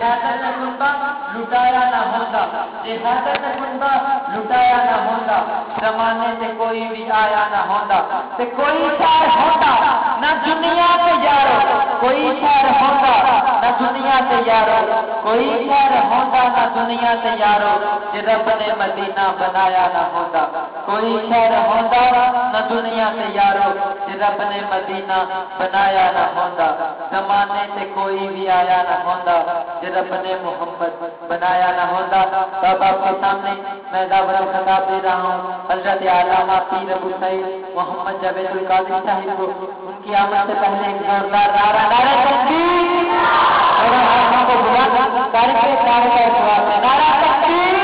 حضرت کنبہ لٹایا نہ ہوتا، جے حضرت کنبہ لٹایا نہ ہوتا، زمانے سے کوئی بھی آیا نہ ہوتا، تے کوئی شہر ہوتا نہ دنیا سے یارو، کوئی شہر ہوتا نہ دنیا سے یارو، کوئی شہر ہوتا نہ دنیا سے یارو، جے رب نے مدینہ بنایا نہ ہوتا، کوئی شہر ہوتا نہ دنیا سے یارو، جے رب نے مدینہ بنایا نہ ہوتا، زمانے سے کوئی بھی آیا نہ ہوتا، رب نے محمد بنایا نہ ہوتا۔ تب آپ کے سامنے میں دعوت خطاب دے رہا ہوں حضرت علامہ پیر ابو سعید محمد جاوید القادری صاحب کو، ان کی آمد سے پہلے ایک زوردار نعرہ تکبیر، اور ہم کو بلا تاریخ کے سارے کا جواب ہے، نعرہ تکبیر۔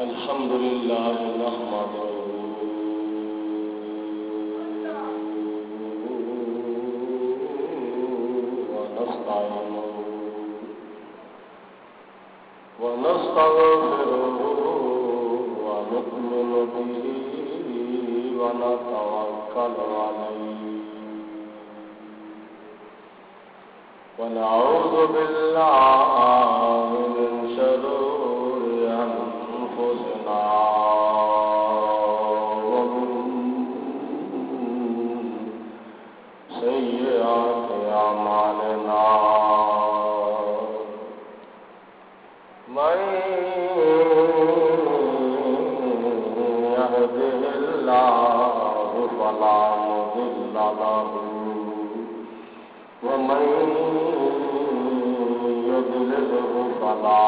الحمد لله نحمده ونستعينه ونستغفره ونؤمن به ونتوكل عليه ونعوذ بالله من شرور أنفسنا ومن سيئات أعمالنا من يهده الله فلا مضل له ومن يضلله فلا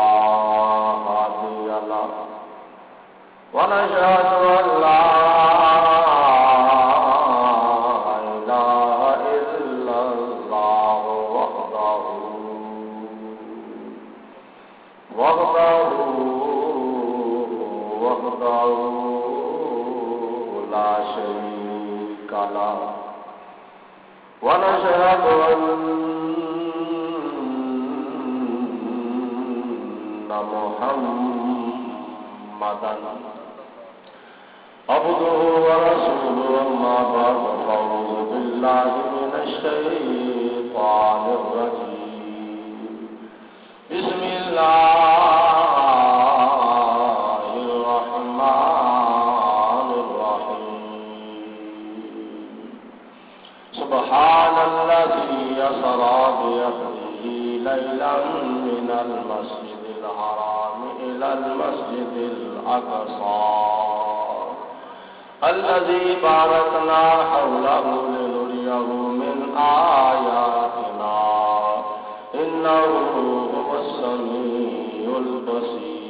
هادي له ونشهد أن لا إله إلا الله وحده لا شريك له ونشهد أن محمدا عبده ورسوله أما بعد فأعوذ بالله من الشيطان الرجيم بسم الله الرحمن الرحيم سبحان الذي أسرى بعبده ليلا من المسجد الحرام إلى المسجد الأقصى الذي باركنا حوله لنريه من آياتنا إنه هو السميع البصير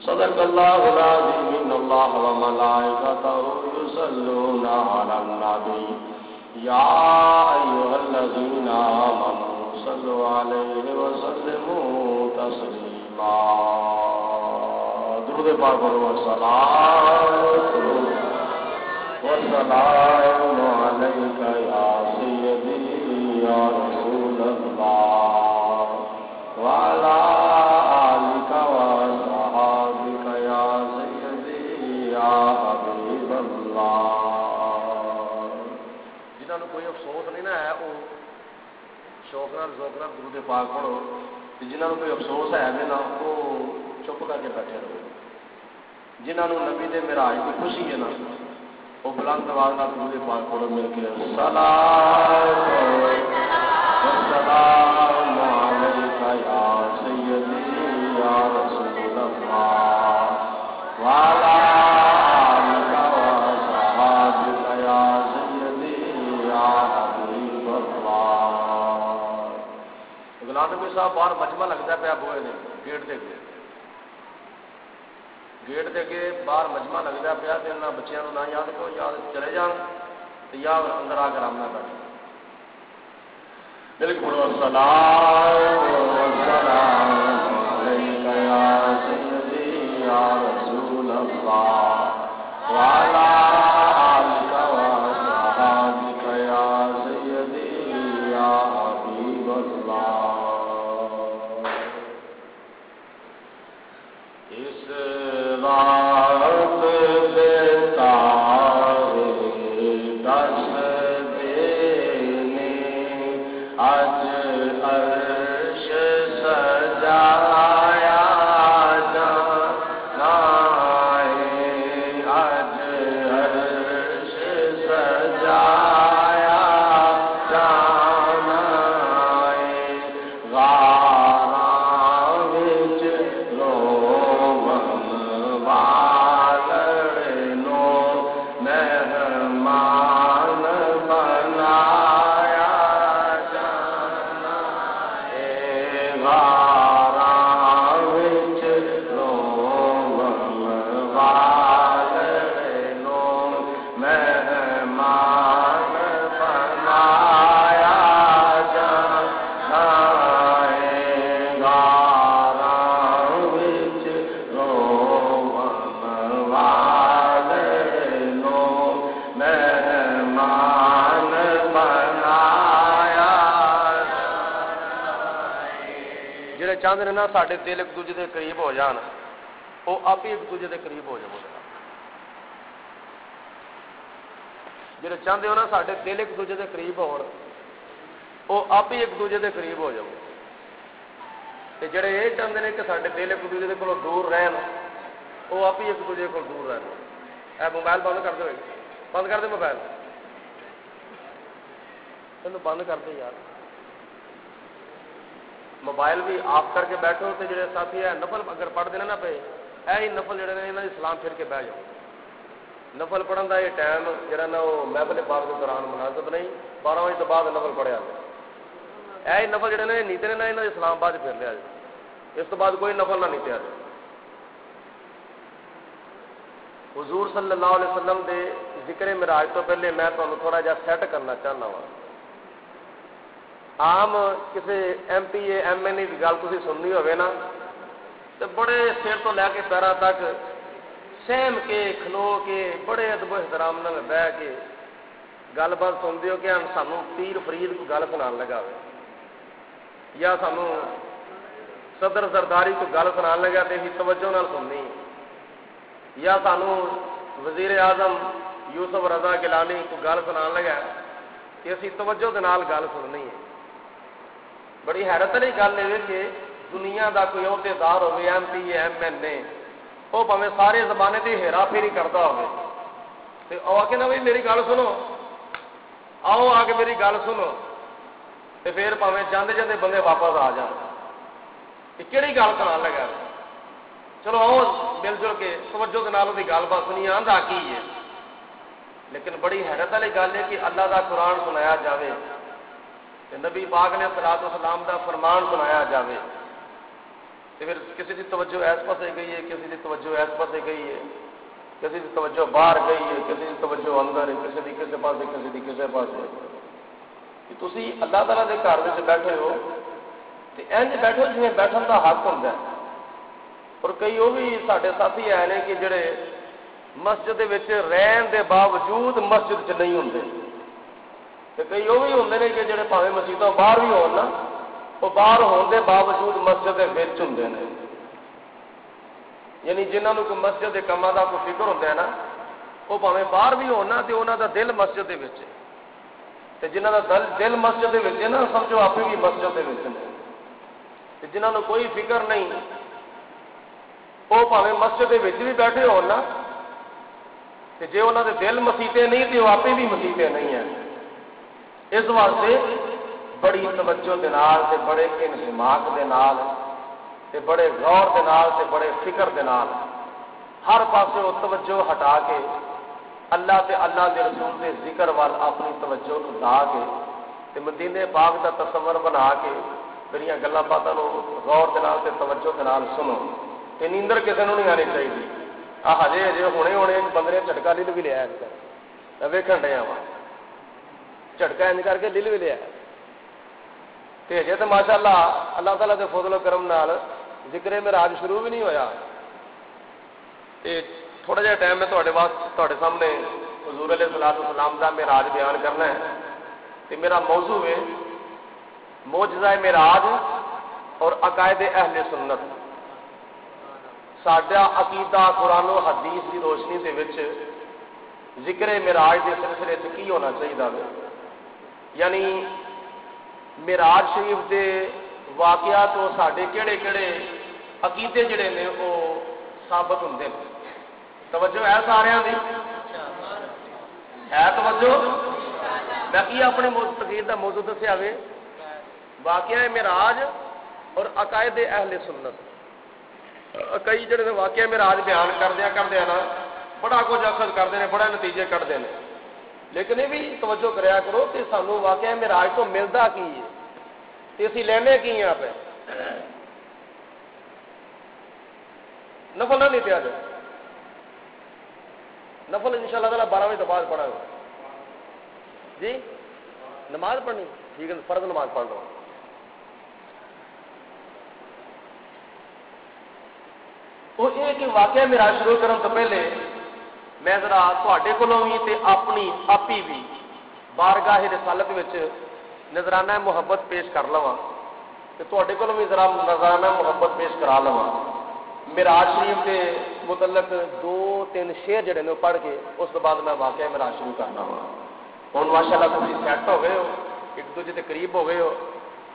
صدق الله العظيم إن الله وملائكته يصلون على النبي يا أيها الذين آمنوا صلوا عليه وسلموا تسليما درود پاک و والسلام عليك يا سيدي يا رسول الله وعلى آلك وصحابك يا سيدي يا حبيب الله جنہوں کوئی افسوس نہیں نا ہے وہ شوق نال ذوق نال درود پاک پڑھو، جنہوں کوئی افسوس ہے بھی نا وہ چپ کر کے بیٹھے رہو، جنہوں نبی دے معراج کی خوشی ہے نا وہ بلند آواز نال درود پاک پڑھو مل کے صلاۃ والسلام علیکہ یا سیدی یا رسول اللہ وعلی آلک وصحابک یا سیدی یا حبیب اللہ۔ غلام نبی صاحب باہر مجمع لگتا پیا بوئے نے گیٹ دے کے باہر مجمع لگتا پیا تو انہوں بچیاں نہ یاد کو یاد چلے جان یا اندر آ کر آمنا بیٹھ بالکل السلام علیکہ یا سیدی یا رسول اللہ وعلی آلک وصحابک یا سیدی یا حبیب اللہ۔ اس رات دیتا دس دینے اج عرش سجایا جانا ہے، اج عرش سجایا جانا ہے، غاراں وچ روون والے نو مہمان بنایا جانا ہے، غاراں وچ روون والے نو مہمان بنایا جانا ہے، غاراں وچ روون والے نو مہمان بنایا جڑے چاہتے ہیں نا سارے دل ایک دوجے کے قریب ہو جان وہ آپ ہی ایک دوجے کے قریب ہو جاؤ، جڑے چاہتے ہو نا سارے دل ایک دوجے کے قریب ہو وہ آپ ہی ایک دوجے کے قریب ہو جاؤ، تے جڑے یہ چاہتے ہیں کہ سارے دل ایک دوجے کو دور رہن وہ آپ ہی ایک دوجے کو دور رہن۔ اے موبائل بند کر دو، بند کر دے موبائل، بند کر دے یار، موبائل بھی آف کر کے بیٹھو تو جڑے ساتھی ہے نفل اگر پڑھ دینا نا پہ اے ہی نفل جڑے نے انہاں دی سلام پھر کے بہ جاؤ، نفل پڑھن دا یہ ٹائم جڑا نا وہ محفل پاک کے دوران مناسب نہیں، 12 بجے تو بعد نفل پڑھیا اے ہی نفل جڑے نے نیتے نے نا انہاں دی سلام بعد پھر لیا جائے، اس تو بعد کوئی نفل نہ نیتیا جائے۔ حضور صلی اللہ علیہ وسلم دے ذکر معراج تو پہلے میں تمہیں تھوڑا جہا سیٹ کرنا چاہنا وا۔ عام کسی M P A M N A کی گل تھی سننی ہوئے نا تو بڑے سر تو لے کے پیروں تک سہم کے کھلو کے بڑے ادب و احترام نال بہ کے گل بات سنتے ہو کہ سانوں پیر فرید کو گل سنا لگا یا سانوں صدر سرداری کو گل سنا لگا تو اسی توجہ نال سننی، یا سانوں وزیر اعظم یوسف رضا گیلانی کو گل سنا لگا کہ اسی توجہ دے نال گل سننی ہے۔ بڑی حیرت والی گل ہے کہ دنیا دا کوئی عہدیدار ہوئے ایم پی ایم این اے وہ پاویں سارے زمانے کی ہیرا پھیری کرتا ہوئے تے آ کے نا بھائی میری گل سنو، آؤ آ کے میری گل سنو تے پھر پاویں جاندے جاندے بندے واپس آ جان، یہ کہڑی گل سنا لگا، چلو آؤ مل جل کے توجہ کے نال دی گل بات سنی آندا کی ہے۔ لیکن بڑی حیرت والی گل ہے کہ اللہ دا قرآن سنایا جاوے تے نبی پاک نے صلاۃ و سلام دا فرمان سنایا جاوے تے پھر کسی دی توجہ اس پاسے گئی ہے، کسی دی توجہ اس پاسے گئی ہے، کسی دی توجہ باہر گئی ہے، کسی دی توجہ اندر ہے، کسی دی کسے پاسے، کسی دی کسے پاسے۔ کہ تسی اللہ تعالیٰ دے گھر وچ بیٹھے ہو تے انج بیٹھو جویں بیٹھن دا حق ہوندا ہے، اور کئی وہ بھی سارے ساتھی آئے نے کہ جڑے مسجد وچ رہن دے باوجود مسجد چ نہیں ہوندے، تے کئی وہ بھی ہوندے نے کہ جڑے بھاویں مسجدوں باہر بھی ہون نا وہ باہر ہون دے باوجود مسجد دے وچ ہوندے نے، یعنی جنہاں نوں کوئی مسجد دے کماں دا کوئی فکر ہوندا ہے نا وہ بھاویں باہر بھی ہون نا تے انہاں دا دل مسجد دے وچ ہے، تے جنہاں دا دل مسجد دے وچ ہے نا سمجھو آپ بھی مسجد دے وچ نے تے جنہاں نوں کوئی فکر نہیں وہ بھاویں مسجد دے وچ بھی بیٹھے ہون نا تے جے انہاں دے دل مسیتے نہیں تے وہ آپ بھی مسیتے نہیں ہیں. اس واسطے بڑی توجہ دے نال تے بڑے انہماک دے نال تے بڑے غور دے نال تے بڑے فکر دے نال ہر پاسے وہ توجہ ہٹا کے اللہ تے اللہ دے رسول دے ذکر وال اپنی توجہ لا کے تے مدینے پاک دا تصور بنا کے میریاں گلاں باتاں نوں غور دے نال تے توجہ دے نال سنو تے نیندر کسے نوں نہیں آنی چاہیے. ہجے ہونے ایک بندے نے جھٹکا لل بھی لیا ویکھن ڈیا وا جھٹکا انج کر کے لل بھی لیا تے ہجے تے ماشاء اللہ تعالیٰ دے فضل و کرم نال ذکر معراج شروع بھی نہیں ہویا. تے تھوڑا جہا ٹائم میں تھوڑے سامنے حضور علیہ الصلوۃ والسلام دا معراج بیان کرنا ہے. تے میرا موضوع ہے معجزہ معراج اور عقائد اہل سنت. ساڈا عقیدہ قرآن و حدیث کی روشنی دے وچ ذکر معراج کے سلسلے سے کی ہونا چاہیے. یعنی معراج شریف دے واقعات تو ساڈے کہڑے کہڑے عقیدے جڑے نے وہ ثابت ہوندے نے. توجہ ہے سارے دی ہے توجہ میں کی اپنے تقریر کا موضوع دسیا وے واقعہ معراج اور عقائد اہل سنت. کئی جڑے واقعہ معراج بیان کردیا نا بڑا کچھ اخذ کرتے ہیں بڑے نتیجے کٹتے ہیں لیکن یہ بھی توجہ کریا کرو کہ سانوں واقعہ معراج تو ملتا کی ہے تے اسی لینے کی ہیں پہ نفل نہ لیتے آج نفل ان شاء اللہ تعالیٰ 12 بجے تو بعد پڑھا گا جی نماز پڑھنی ٹھیک ہے فرض نماز پڑھ رہا ہوں. وہ یہ کہ واقعہ معراج شروع کرنے تو پہلے میں ذرا تواڈے کولوں بھی تے اپنی آپی بھی بارگاہ رسالت وچ نظرانہ محبت پیش کر لواں تے تواڈے کولوں بھی ذرا نظرانہ محبت پیش کرا لواں. معراج شریف کے متعلق 2-3 شعر جڑے نے پڑھ کے اس کے بعد میں واقعہ معراج شروع کرنا وا. ہن ماشاءاللہ تسی سیٹ ہو گئے ہو ایک دوجے کے قریب ہو گئے ہو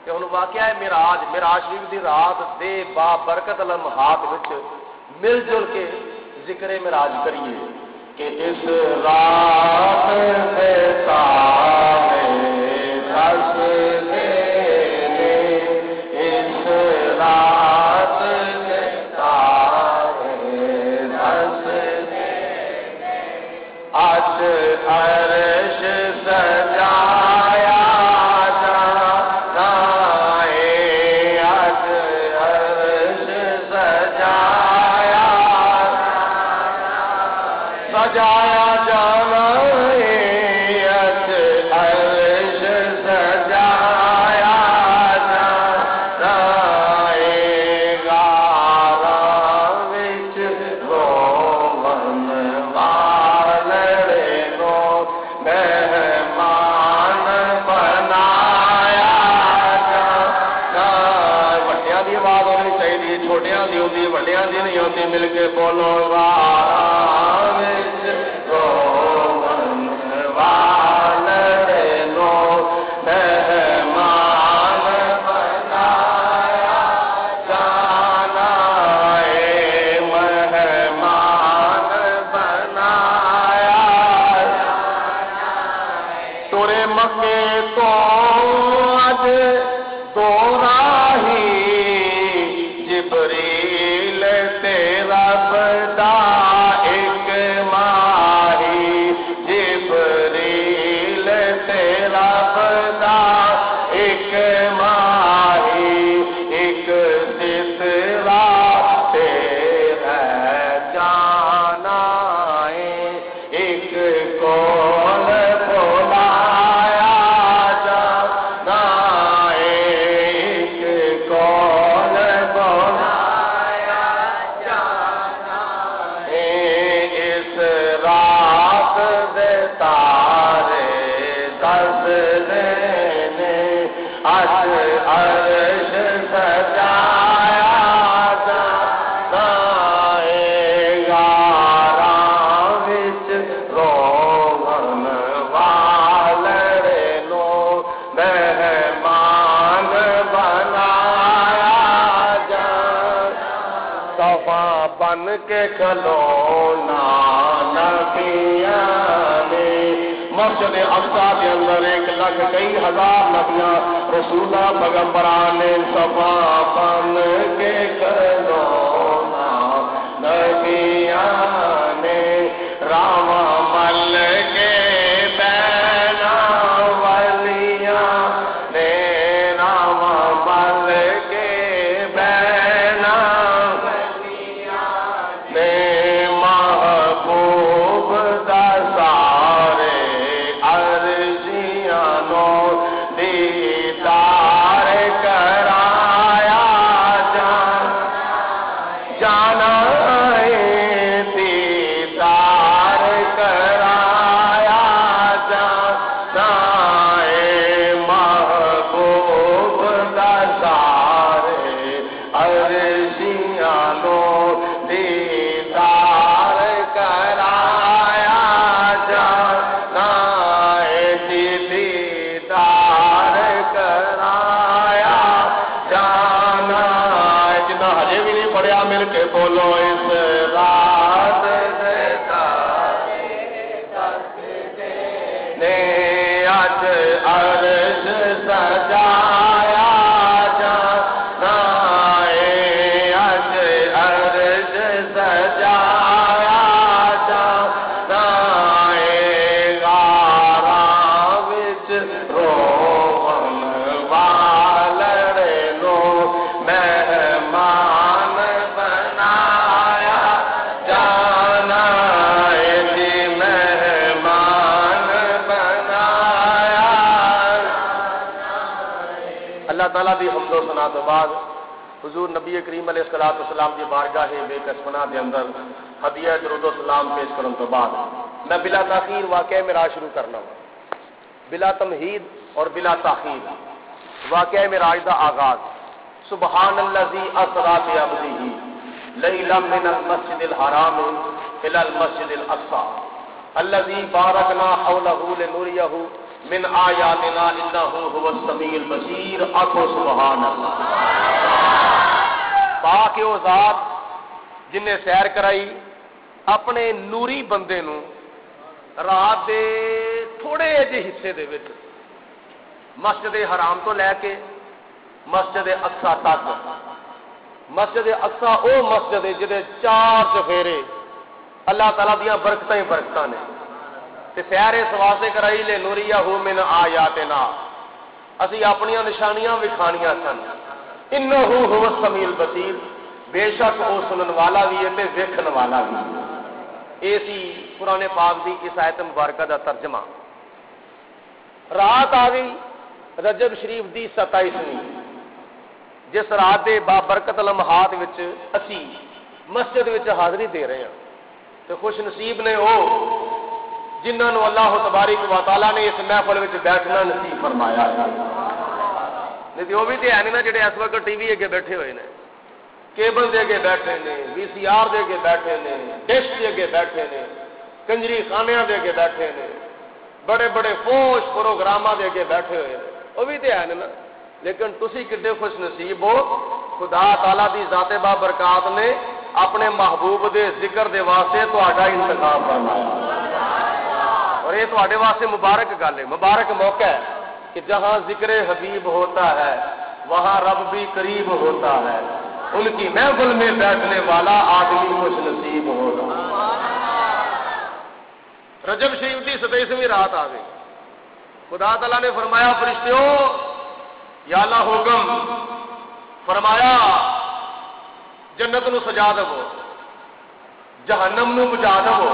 کہ ہن واقعہ معراج شریف دی رات دے با برکت لمحات وچ مل جل کے ذکر معراج کریے کہ اس رات میں سارے دس دینے اس رات میں سارے دس دینے آج عرش سجایا سجایا جانا عرش سجایا جانا گارا وچ رومن والے نو مہمان بنایا جانا. وڈیاں دی آواز ہونی چاہیے چھوٹیاں دی ہوتی وڈیاں دی نہیں ہوتی مل کے بولو گارا کے کھلونا نبیاں نے مسجد اقصی کے اندر 1 لاکھ کئی ہزار نبیاں رسولہ پیغمبران صفا بن کے کھلونا نبیاں نے راما مل کے بینا ولیاں نے راما مل کے بینا نے محبوب دا سارے عرضیاں نو دیدار کرایا جانا دیدار کرایا جانا محبوب دا سارے عرضیاں نو دیدار کرایا جانا دیدار کرایا جانا جنہ ہجے بھی نہیں پڑھیا مل کے بولو اس رات نے اج عرش سجایا جانا اج عرش سجایا جانا غاراں وچ روون والڑے نو مہمان بنایا جانا جی مہمان بنایا اللہ تعالیٰ دی حمد و ثنا تو بعد حضور نبی کریم علیہ الصلوۃ والسلام کی بارگاہ بے کسفنا کے اندر ہدیہ درود و سلام پیش کرنے تو بعد میں بلا تاخیر واقعہ معراج شروع کرنا ہوں بلا تمہید اور بلا تاخیر واقعہ معراج دا آغاز سبحان الذی اسری بعبدہ لیلا من المسجد الحرام الى المسجد الاقصى الذي باركنا حوله لنريه من آیاتنا انہ هو السمیع البصیر آخو سبحان اللہ پاک او ذات جن نے سیر کرائی اپنے نوری بندے نو رات دے تھوڑے جے حصے دے وچ مسجد حرام تو لے کے مسجد اقصی تک مسجد اقصی او مسجد ہے جدے 4 چفیرے اللہ تعالیٰ دیاں برکتاں ہی برکتاں نے تے سیر اس واسطے کرائی لے نوریہ من آیاتنا اسی اپنی نشانیاں وکھانیاں سن انہ هو السمیع البصیر بے شک او سنن والا بھی ہے تے ویکھن والا بھی اے سی قرآن پاک دی اس آیت مبارکہ دا ترجمہ رات آ گئی رجب شریف دی 27ویں جس رات دے بابرکت لمحات وچ اسی مسجد وچ حاضری دے رہے ہیں تے خوش نصیب نے او جنہاں نو اللہ تبارک و تعالی نے اس محفل وچ بیٹھنا نصیب فرمایا ہے نہیں تے او بھی تے ہے نہیں نا جڑے اس وقت ٹی وی اگے بیٹھے ہوئے نے کیبل دے کے بیٹھے نے وی سی آر دے کے بیٹھے نے ڈش دے کے بیٹھے نے کنجری خانیاں دے کے بیٹھے نے بڑے بڑے فوج پروگراماں دے کے بیٹھے ہوئے وہ بھی تے ہے نا لیکن تسی کڈے خوش نصیب ہو خدا تعالیٰ دی ذات بابرکات نے اپنے محبوب دے ذکر دے واسطے تہاڈا انتخاب فرمایا اور یہ تہاڈے واسطے مبارک گل ہے مبارک موقع ہے کہ جہاں ذکر حبیب ہوتا ہے وہاں رب بھی قریب ہوتا ہے ان کی محفل میں بیٹھنے والا آدمی خوش نصیب ہوگا رجب شریف کی 27ویں رات آ گئی خدا تعالیٰ نے فرمایا فرشتیوں یا اللہ حکم فرمایا جنت نو سجا دو جہنم نو بجا دو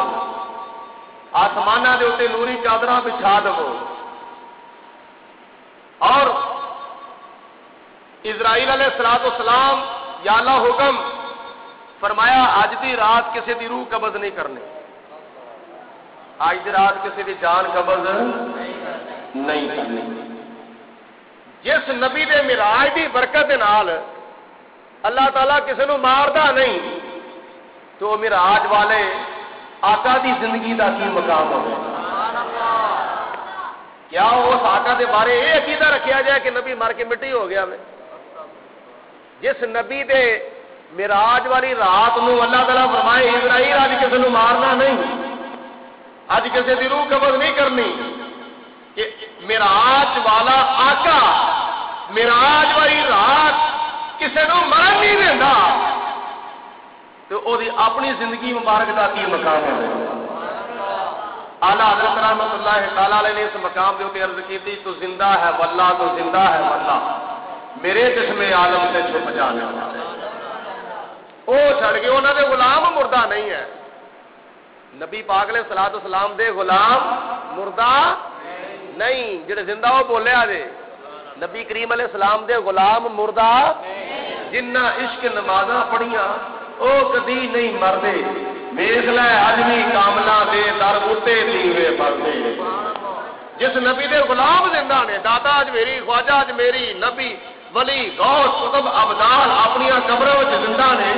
آسمانہ دے اوتے نوری چادراں بچھا دو اور اسرائیل علیہ السلام یا اللہ حکم فرمایا آج دی رات کسی دی روح قبض نہیں کرنی آج دی رات کسی دی جان قبض نہیں کرنی جس نبی دے معراج دی برکت دے نال اللہ تعالیٰ کسی نو ماردا نہیں تو معراج والے آقا دی زندگی دا کی مقام ہوگا کیا اس آقا دے بارے یہ عقیدہ رکھیا جائے کہ نبی مر کے مٹی ہو گیا میں جس نبی دے معراج والی رات نو اللہ تعالیٰ فرمائے اسرائیل اج کسی نو مارنا نہیں، اج کسی دی روح قبض نہیں کرنی، کہ معراج والا آقا معراج والی رات کسی نو مرن نہیں دینا، تو وہ اپنی زندگی مبارک کا کی مقام ہے۔ اعلیٰ حضرت رحمۃ اللہ تعالیٰ علیہ نے اس مقام کے اوپر عرض کی تھی، تو زندہ ہے واللہ، تو زندہ ہے واللہ، میرے چشم عالم سے چھپ جانے والا وہ چھڑ گئے، انہوں نے غلام مردہ نہیں ہے، نبی پاک علیہ الصلوۃ والسلام دے غلام مردہ نہیں، جڑے زندہ وہ بولے آجے نبی کریم علیہ السلام دے غلام مردہ، جنہ عشق نمازاں پڑھیاں او کدی نہیں مردے، دیکھ لے اج بھی کاملا دے در اتے دیوے بردے، جس نبی دے غلام زندہ نے، داتا اج میری، خواجہ اج میری، نبی ولی غوث قطب ابدال اپنی قبروں وچ زندہ نے،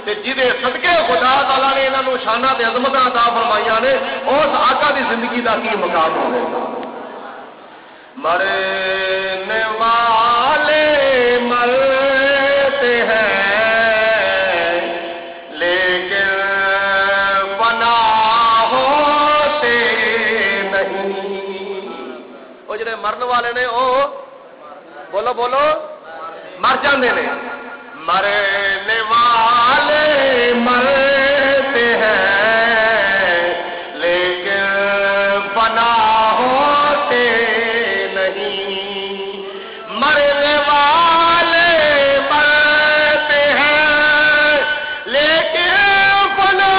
تے جدے صدقے خدا تعالی نے انہاں نوں شاناں تے عظمتاں عطا فرمائیاں نے، اس آقا دی زندگی دا کی مقام ہوے گا۔ مرنے والے مرتے ہیں لیکن فنا ہوتے نہیں، وہ جڑے مرن والے نے وہ بولو بولو مر جاندے نے، مرنے والے مرتے ہیں لیکن فنا ہوتے نہیں، مرنے والے مرتے ہیں لیکن فنا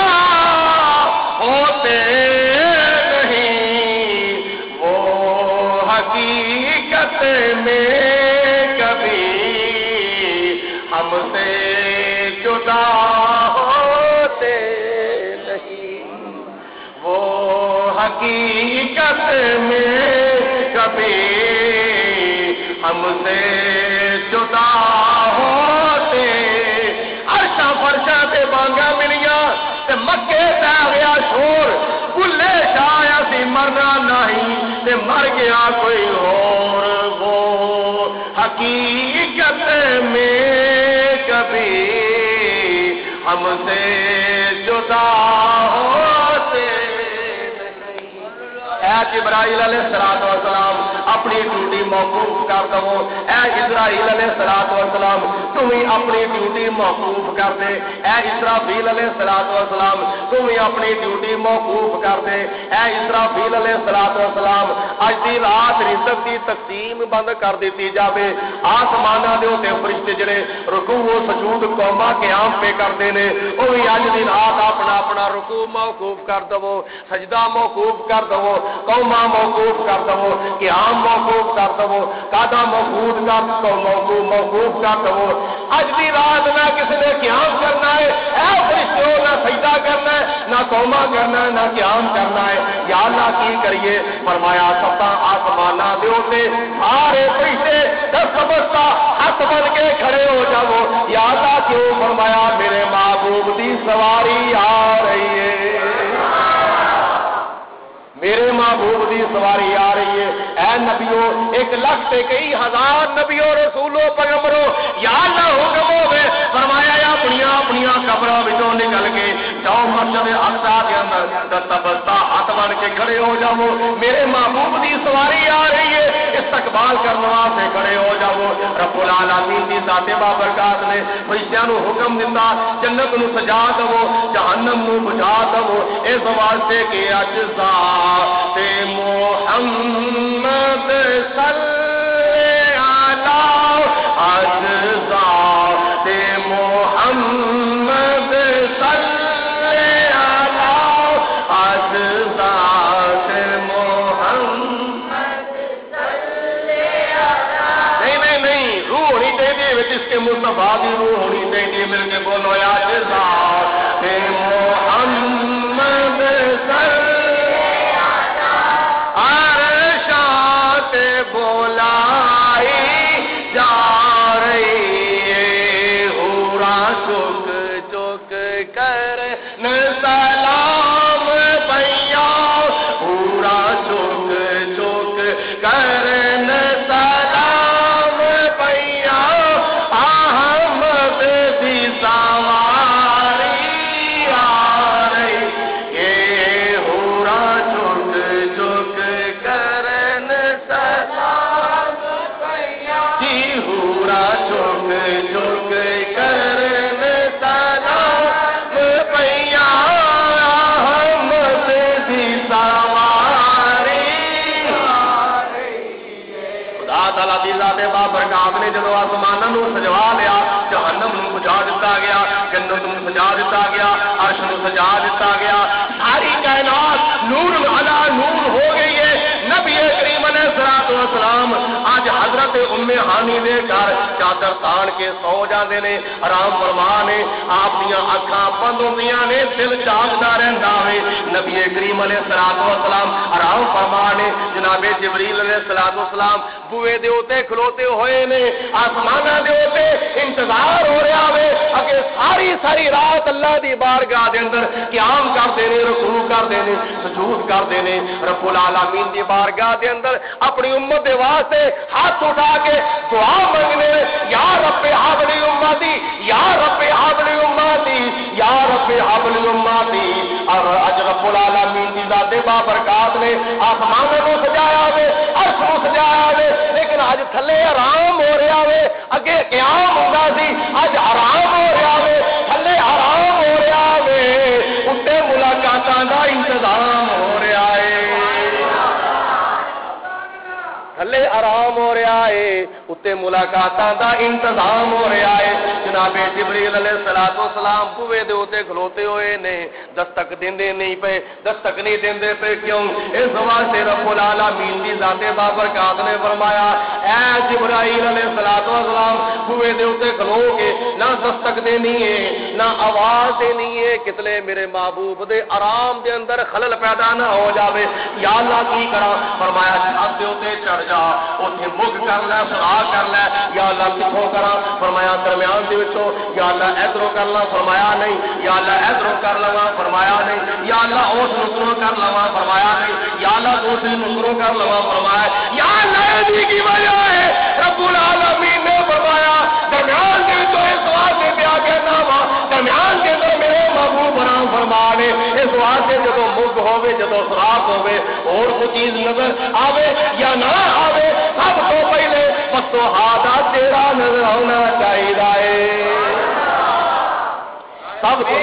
ہوتے نہیں، وہ حقیقت میں ہم سے جدا ہوتے نہیں، وہ حقیقت میں کبھی ہم سے جدا ہوتے، عرشاں فرشاں تے بانگاں ملیاں تے مکے تے گیا شور، بلے شاہ اسی مرنا نہیں تے مر گیا کوئی اور، وہ حقیقت میں کبھی ہم سے جدا ہوتے نہیں۔ اے جبرائیل علیہ الصلوۃ والسلام اپنی ڈیوٹی موقوف کر دو، اے اسرائیل علیہ الصلوۃ والسلام تم ہی اپنی ڈیوٹی موقوف کر دے، اے اسرافیل علیہ الصلوۃ والسلام تم ہی اپنی ڈیوٹی موقوف کر دے، اے اسرافیل علیہ الصلوۃ والسلام اج دی رات رزق دی تقسیم بند کر دیتی جاوے، آسماناں دے اوتے فرشتے جڑے رکوع و سجود قوماں قیام پہ کردے نے، او وی اج دی رات اپنا اپنا رکوع موقوف کر دو، سجدہ موقوف کر دو، قوماں موقوف کر دو، قیام موقوف کر دو، قادہ موقوف کر دو، موقوف کر دو، اج دی رات نہ کسی نے قیام کرنا ہے، اے فرشتو نہ سجدہ کرنا ہے، نہ قوماں کرنا ہے، نہ قیام کرنا ہے، یا اللہ کی کریے؟ فرمایا ستا آسماناں دے اوتے سارے فرشتے دس بستا ہاتھ بن کے کھڑے ہو جاؤ، یا اللہ کیوں؟ فرمایا میرے محبوب دی سواری آ رہی ہے، میرے محبوب دی سواری آ رہی ہے۔ اے نبیوں، 1 لاکھ تے کئی ہزار نبیوں رسولوں پیغمبروں، یا اللہ حکم ہوے، فرمایا اپنی قبروں وچوں نکل کے جاؤ مسجد اقصی کے اندر دستبستہ ہاتھ بن کے کھڑے ہو جاؤ، میرے محبوب دی سواری آ رہی ہے، استقبال کرنے واسطے کھڑے ہو جاؤ۔ رب العالمین دی ذات بابرکات نے فرشتیاں نو حکم دیتا جنت نو سجا دو، جہنم نو بجھا دو، اس واسطے کہ اجزا تے محمد صلی علی اجزا تے محمد صلی علی اجزا تے محمد صلی علی، نہیں روح ہونی چاہیے اس کے مصطفیٰ دی روح ہونی چاہیے، مل کے بولو یا اجزا تے محمد صلی بولائی جا رہی ہے، ہورا چک چک کر سلام بھیا، ہورا چک چک کر سلام بھیا، احمد دی سام خدا تعالی دی ذات بابرکات نے جدو آسمانوں نو سجا لیا، جہنم نو سجا دیتا گیا، جنت نو سجا دیتا گیا، عرش نو سجا دیتا گیا، ساری کائنات نور علی نور ہو گئی ہے۔ نبی کریم علیہ الصلوۃ والسلام آج حضرت ام ہانی دے گھر چادر تان کے سو جاندے نے، آرام فرما نے، آپ دیاں اکھاں بند ہوندیاں نے، دل جاگدا رہندا ہے۔ نبی کریم علیہ الصلوۃ والسلام آرام فرما نے، جناب جبریل علیہ الصلوۃ والسلام بوئے دے اوتے کھلوتے ہوئے نے، آسماناں دے اوتے انتظار ہو رہا ہے اگے ساری رات اللہ دی بارگاہ دے اندر قیام کردے نے، رکوع کردے نے، سجود کردے نے، رب العالمین دی بارگاہ دے اندر اپنی امت دے واسطے ہاتھ اٹھا کے دعا منگنے، یا رب ہب لی امتی، یا رب ہب لی امتی، یا رب ہب لی امتی۔ اور اج رب العالمین دی ذات بابرکات نے آسمان کو سجایا وے، عرش کو سجایا وے، لیکن اج تھلے آرام ہو رہا وے، اگے قیام ہوندا سی، اج آرام ہو رہا وے، تھلے آرام ہو رہا وے، اُتے ملاقاتاں دا انتظام ہو رہا ہے، تھلے آرام ہو رہا ہے، اُتے ملاقاتاں دا انتظام ہو رہا ہے۔ جناب جبریل علیہ الصلوۃ والسلام بوئے دے اوتے کھلوتے ہوئے نے، دستک دیندے نہیں پے، دستک نہیں دیندے پے، کیوں؟ اس واسطے رب العالمین دی ذات بابرکات نے فرمایا، اے جبرائیل علیہ الصلوۃ والسلام بوئے دے اوتے کھلو کے نہ دستک دینی ہے، نہ آواز دینی ہے، کتلے میرے محبوب دے آرام دے اندر خلل پیدا نہ ہو جاوے۔ یا اللہ کی کراں؟ فرمایا چھت دے اوتے چڑھ جا، اوتھے مگ کر لے، سراغ کر لے۔ یا اللہ کتھوں کراں؟ فرمایا درمیان دے وچوں۔ یا اللہ ادھروں کر لا، فرمایا نہیں۔ یا اللہ ادھروں کر لواں، فرمایا نہیں۔ یا اللہ اس نصروں کر لواں، فرمایا نہیں۔ یا اللہ دوسری نصروں کر لواں، فرمایا۔ یا اللہ دی کی وجہ ہے رب العالمین نے فرمایا درمیان دے وچوں اس واسطے پیا کہنا وا، درمیان دے وچوں میرے محبوب آرام فرما لے، اس واسطے جدوں مگ ہوے، جدوں سراغ ہوے، اور کوئی چیز نظر آوے یا نہ آوے، سب تو پہلے پتو ہاتھا تیرا نظر ہونا چاہیے، سب کو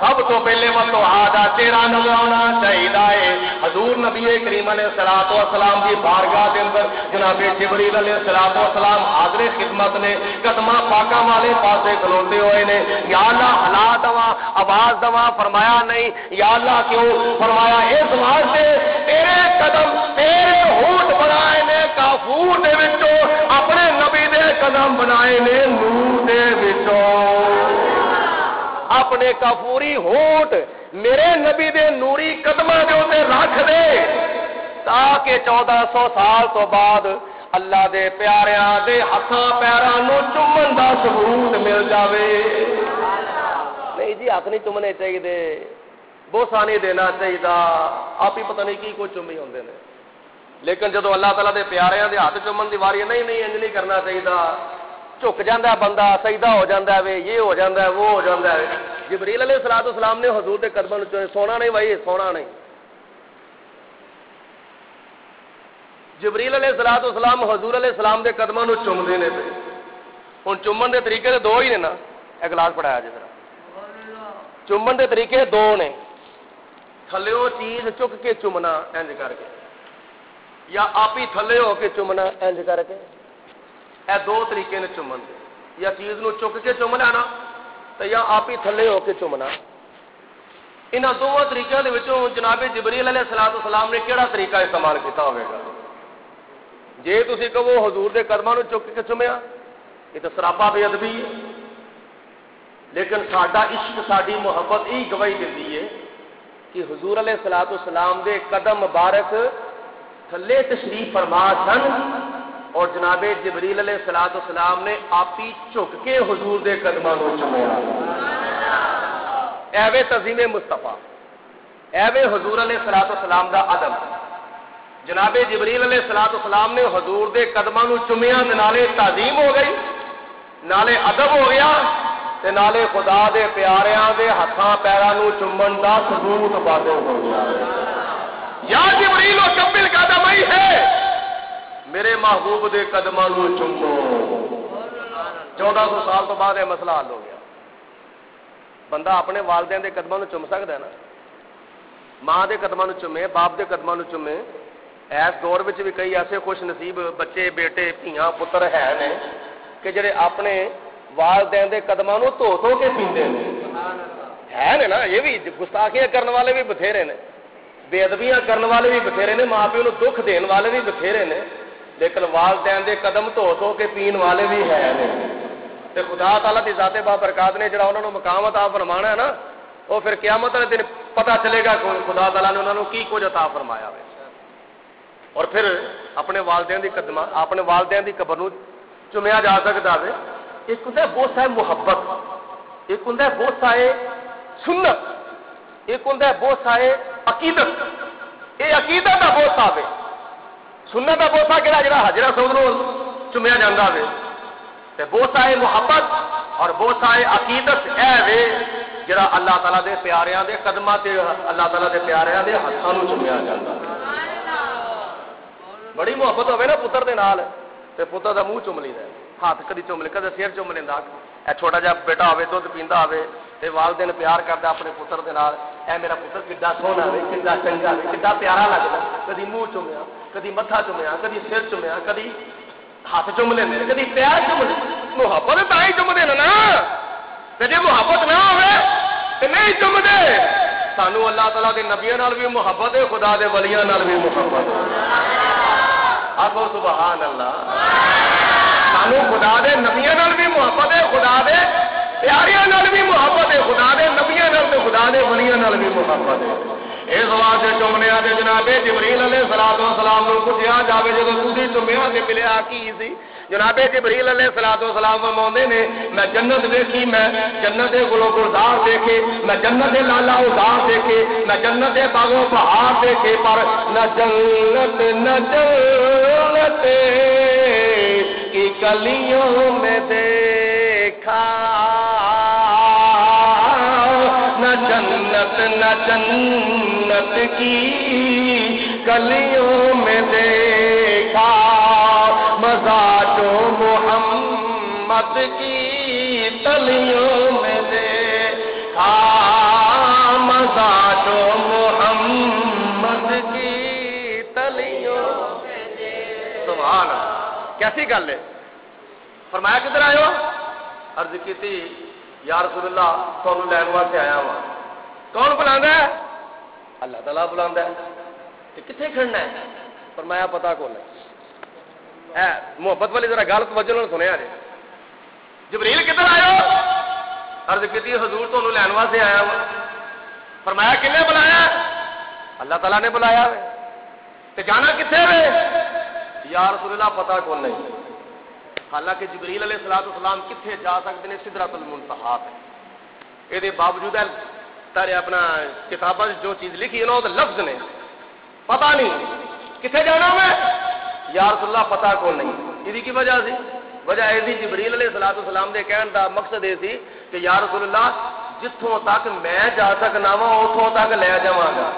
سب تو پہلے مطلب آدھا تیرا نظر ہونا چاہیے۔ حضور نبی کریم علیہ الصلوۃ والسلام کی بارگاہ کے اندر جناب جبریل علیہ الصلوۃ والسلام حاضر خدمت نے، قدمہ پاکاں والے پاسے کھلوتے ہوئے نے، یا اللہ ہلا دوا، آواز دوا، فرمایا نہیں۔ یا اللہ کیوں؟ فرمایا اس واسطے تیرے قدم تیرے ہونٹ بنائے نے کافور دے وچوں، اپنے نبی دے قدم بنائے نے نور دے وچوں، اپنے کافوری ہونٹ میرے نبی دے نوری قدماں دے اوتے رکھ دے، تاکہ 1400 سال تو بعد اللہ دے پیاریاں دے ہتھاں پیراں نو چومن دا ثبوت مل جاوے۔ نہیں جی ہاتھ نہیں چومنے چاہیے، بوسا نہیں دینا چاہیے، آپ ہی پتہ نہیں کی کچھ چومی ہوندے نے، لیکن جدو اللہ تعالیٰ دے پیاریاں دے ہاتھ چومن دی واری نہیں انج نہیں کرنا چاہیے، جھک جاندہ ہے بندہ، سجدہ ہو جاندہ ہے، یہ ہو جاندہ ہے، وہ ہو جاندہ ہے۔ جبریل علیہ الصلوۃ والسلام نے حضور دے قدموں نوں چومے، سونا نہیں بھائی، سونا نہیں۔ جبریل علیہ الصلوۃ والسلام حضور علیہ السلام دے قدموں نوں چومدے نے پے، ہن چومن دے طریقے تے دو ہی نے نا، اے گلاس پڑھایا جی ذرا، چومن دے طریقے دو نے، تھلیو چیز چک کے چومنا انج کر کے، یا آپ ہی تھلے ہو کے چومنا انج کر کے، اے دو طریقے نے چومن دے، یا چیز نو چک کے چوم لینا تے یا آپ ہی تھلے ہو کے چومنا۔ انہاں دونوں طریقوں دے وچوں جناب جبریل علیہ الصلوۃ والسلام نے کیڑا طریقہ استعمال کیتا ہوے گا؟ جے تسی کہو حضور دے قدماں نو چک کے چومیا، یہ تے سراپا بے ادبی ہے، لیکن ساڈا عشق ساڈی محبت یہ گواہی دیندی ہے کہ حضور علیہ الصلوۃ والسلام دے قدم مبارک تھلے تشریف فرما سن، اور جناب جبریل علیہ الصلوۃ والسلام نے آپ ہی جھک کے حضور دے قدماں نوں چومیا۔ ایویں تعظیم مصطفیٰ، ایویں حضور علیہ الصلوۃ والسلام دا ادب، جناب جبریل علیہ الصلوۃ والسلام نے حضور دے قدماں نوں چومیا، نالے تعظیم ہو گئی، نالے ادب ہو گیا، تے نالے خدا دے پیاریاں دے ہتھاں پیراں نوں چومن دا ثبوت واضح ہو گیا۔ یا جبریل و قبل قدمئی ہے، میرے محبوب دے قدماں نوں چومو۔ 1400 سال تو بعد یہ مسئلہ حل ہو گیا. بندہ اپنے والدین کے قدموں کو چوم سکتا ہے نا, ماں کے قدموں کو چومے, باپ کے قدموں کو چومے. اس دور میں بھی کئی ایسے خوش نصیب بچے بیٹے دھیاں پتر ہے نے کہ جڑے اپنے والدین کے قدموں کو دھو دھو کے پیندے ہے نا. یہ بھی گستاخیاں کرنے والے بھی بتھیرے نے, بے ادبیاں کرنے والے بھی بتھیرے نے, ماں پیو دکھ دین والے بھی بتھیرے نے, لیکن والدین کے قدم دھو دھو کے پین والے بھی ہے نے. تے خدا تعالیٰ دی ذات بابرکات نے جڑا انہوں نے مقام عطا فرمانا ہے نا, وہ پھر قیامت والے دن پتہ چلے گا کہ خدا تعالیٰ نے انہوں نے کی کچھ عطا فرمایا ہے. اور پھر اپنے والدین دی قدم, اپنے والدین دی قبر نو چومیا جا سکتا ہے. ایک ہوندا ہے بوسہ ہے محبت, ایک ہوندا ہے بوسہ ہے سنت, ایک ہوندا ہے بوسہ ہے عقیدت. یہ عقیدت کا بوسہ ہے. سنت کا بوسہ کہڑا جڑا حجرہ اسود نو چومیا جاندا ہے. تے بوسہ ہے محبت اور بوسہ ہے عقیدت اے وے جڑا اللہ تعالیٰ دے پیاریاں دے قدماں تے اللہ تعالیٰ دے پیاریاں دے ہاتھاں نو چومیا جاندا. بڑی محبت ہوے نا پتر دے نال تے پتر دا منہ چوم لیدا, ہاتھ کدی چوم لے, کدی سر چوم لیندا. اے چھوٹا جہا بیٹا ہوے دودھ پیندا ہوے تے والدین پیار کردا اپنے پتر دے نال, اے میرا پتر کڈا سوہنا وے, کڈا چنگا وے, کڈا پیارا لگدا. کدی منہ چومیا, کدی متھا چومیا, کدی سر چومیا, کدی ہاتھ چوم لیندے, کدی پیر چوم لے. محبت تاں ہی چومدے نا, تے جے محبت نہ ہوے تے نہیں چومدے. سانو اللہ تعالیٰ دے نبیاں نال بھی محبت ہے, خدا دے ولیاں نال بھی محبت ہے. آخو سبحان اللہ. سانو خدا دے نبیاں نال بھی محبت ہے, خدا دے پیاریاں نال بھی محبت ہے, خدا دے نبیاں نال تے خدا دے ولیاں نال بھی محبت ہے. اس واسطے چومنے آتے جناب جبریل علیہ الصلوۃ والسلام نو پوچھا جاوے جدوں تسی چومیا تے ملیا کی سی. جناب جبریل علیہ الصلوۃ والسلام فرماندے نے میں جنت دیکھی, میں جنت دے گل و گلزار دیکھے, میں جنت دے لالا ازار دیکھے, میں جنت دے باغ و بہار دیکھے, پر نہ جنت کی گلیوں میں دیکھا, نہ جنت کی گلیوں میں دیکھا, مزاج محمد کی تلیوں میں دیکھا, مزاج محمد کی تلیوں میں دیکھا. سبحان اللہ. کیسی گل ہے. فرمایا کدھر آئے ہو؟ عرض کی تھی یا رسول اللہ تھانوں لین واسطے آیا ہوا. کون بلاندا ہے؟ اللہ تعالیٰ بلاندا ہے. کتنے کھڑنا ہے؟ فرمایا پتا کون ہے. محبت والی ذرا گل توجہ نال سنیا جی. جبریل کدھر آئے ہو؟ عرض کی حضور تھانوں لین واسطے آیا ہوا. فرمایا کنے بلایا؟ اللہ تعالیٰ نے بلایا. تے جانا کتنے وے؟ یا رسول اللہ پتا کون نہیں. حالانکہ جبریل علیہ الصلوۃ والسلام کتنے جا سکتے ہیں؟ سدرۃ المنتہا ہے. یہ باوجود ہے تارے اپنا کتابوں جو چیز لکھی ہے نا وہ لفظ نے پتا نہیں کتنے جانا میں. یا رسول اللہ پتا کون نہیں. یہ کی وجہ سی؟ وجہ یہ جبریل علیہ الصلوۃ والسلام دے کہن دا مقصد یہ سی کہ یا رسول اللہ جتوں تک میں جا سکنا وا اتوں تک لے جاواں گا.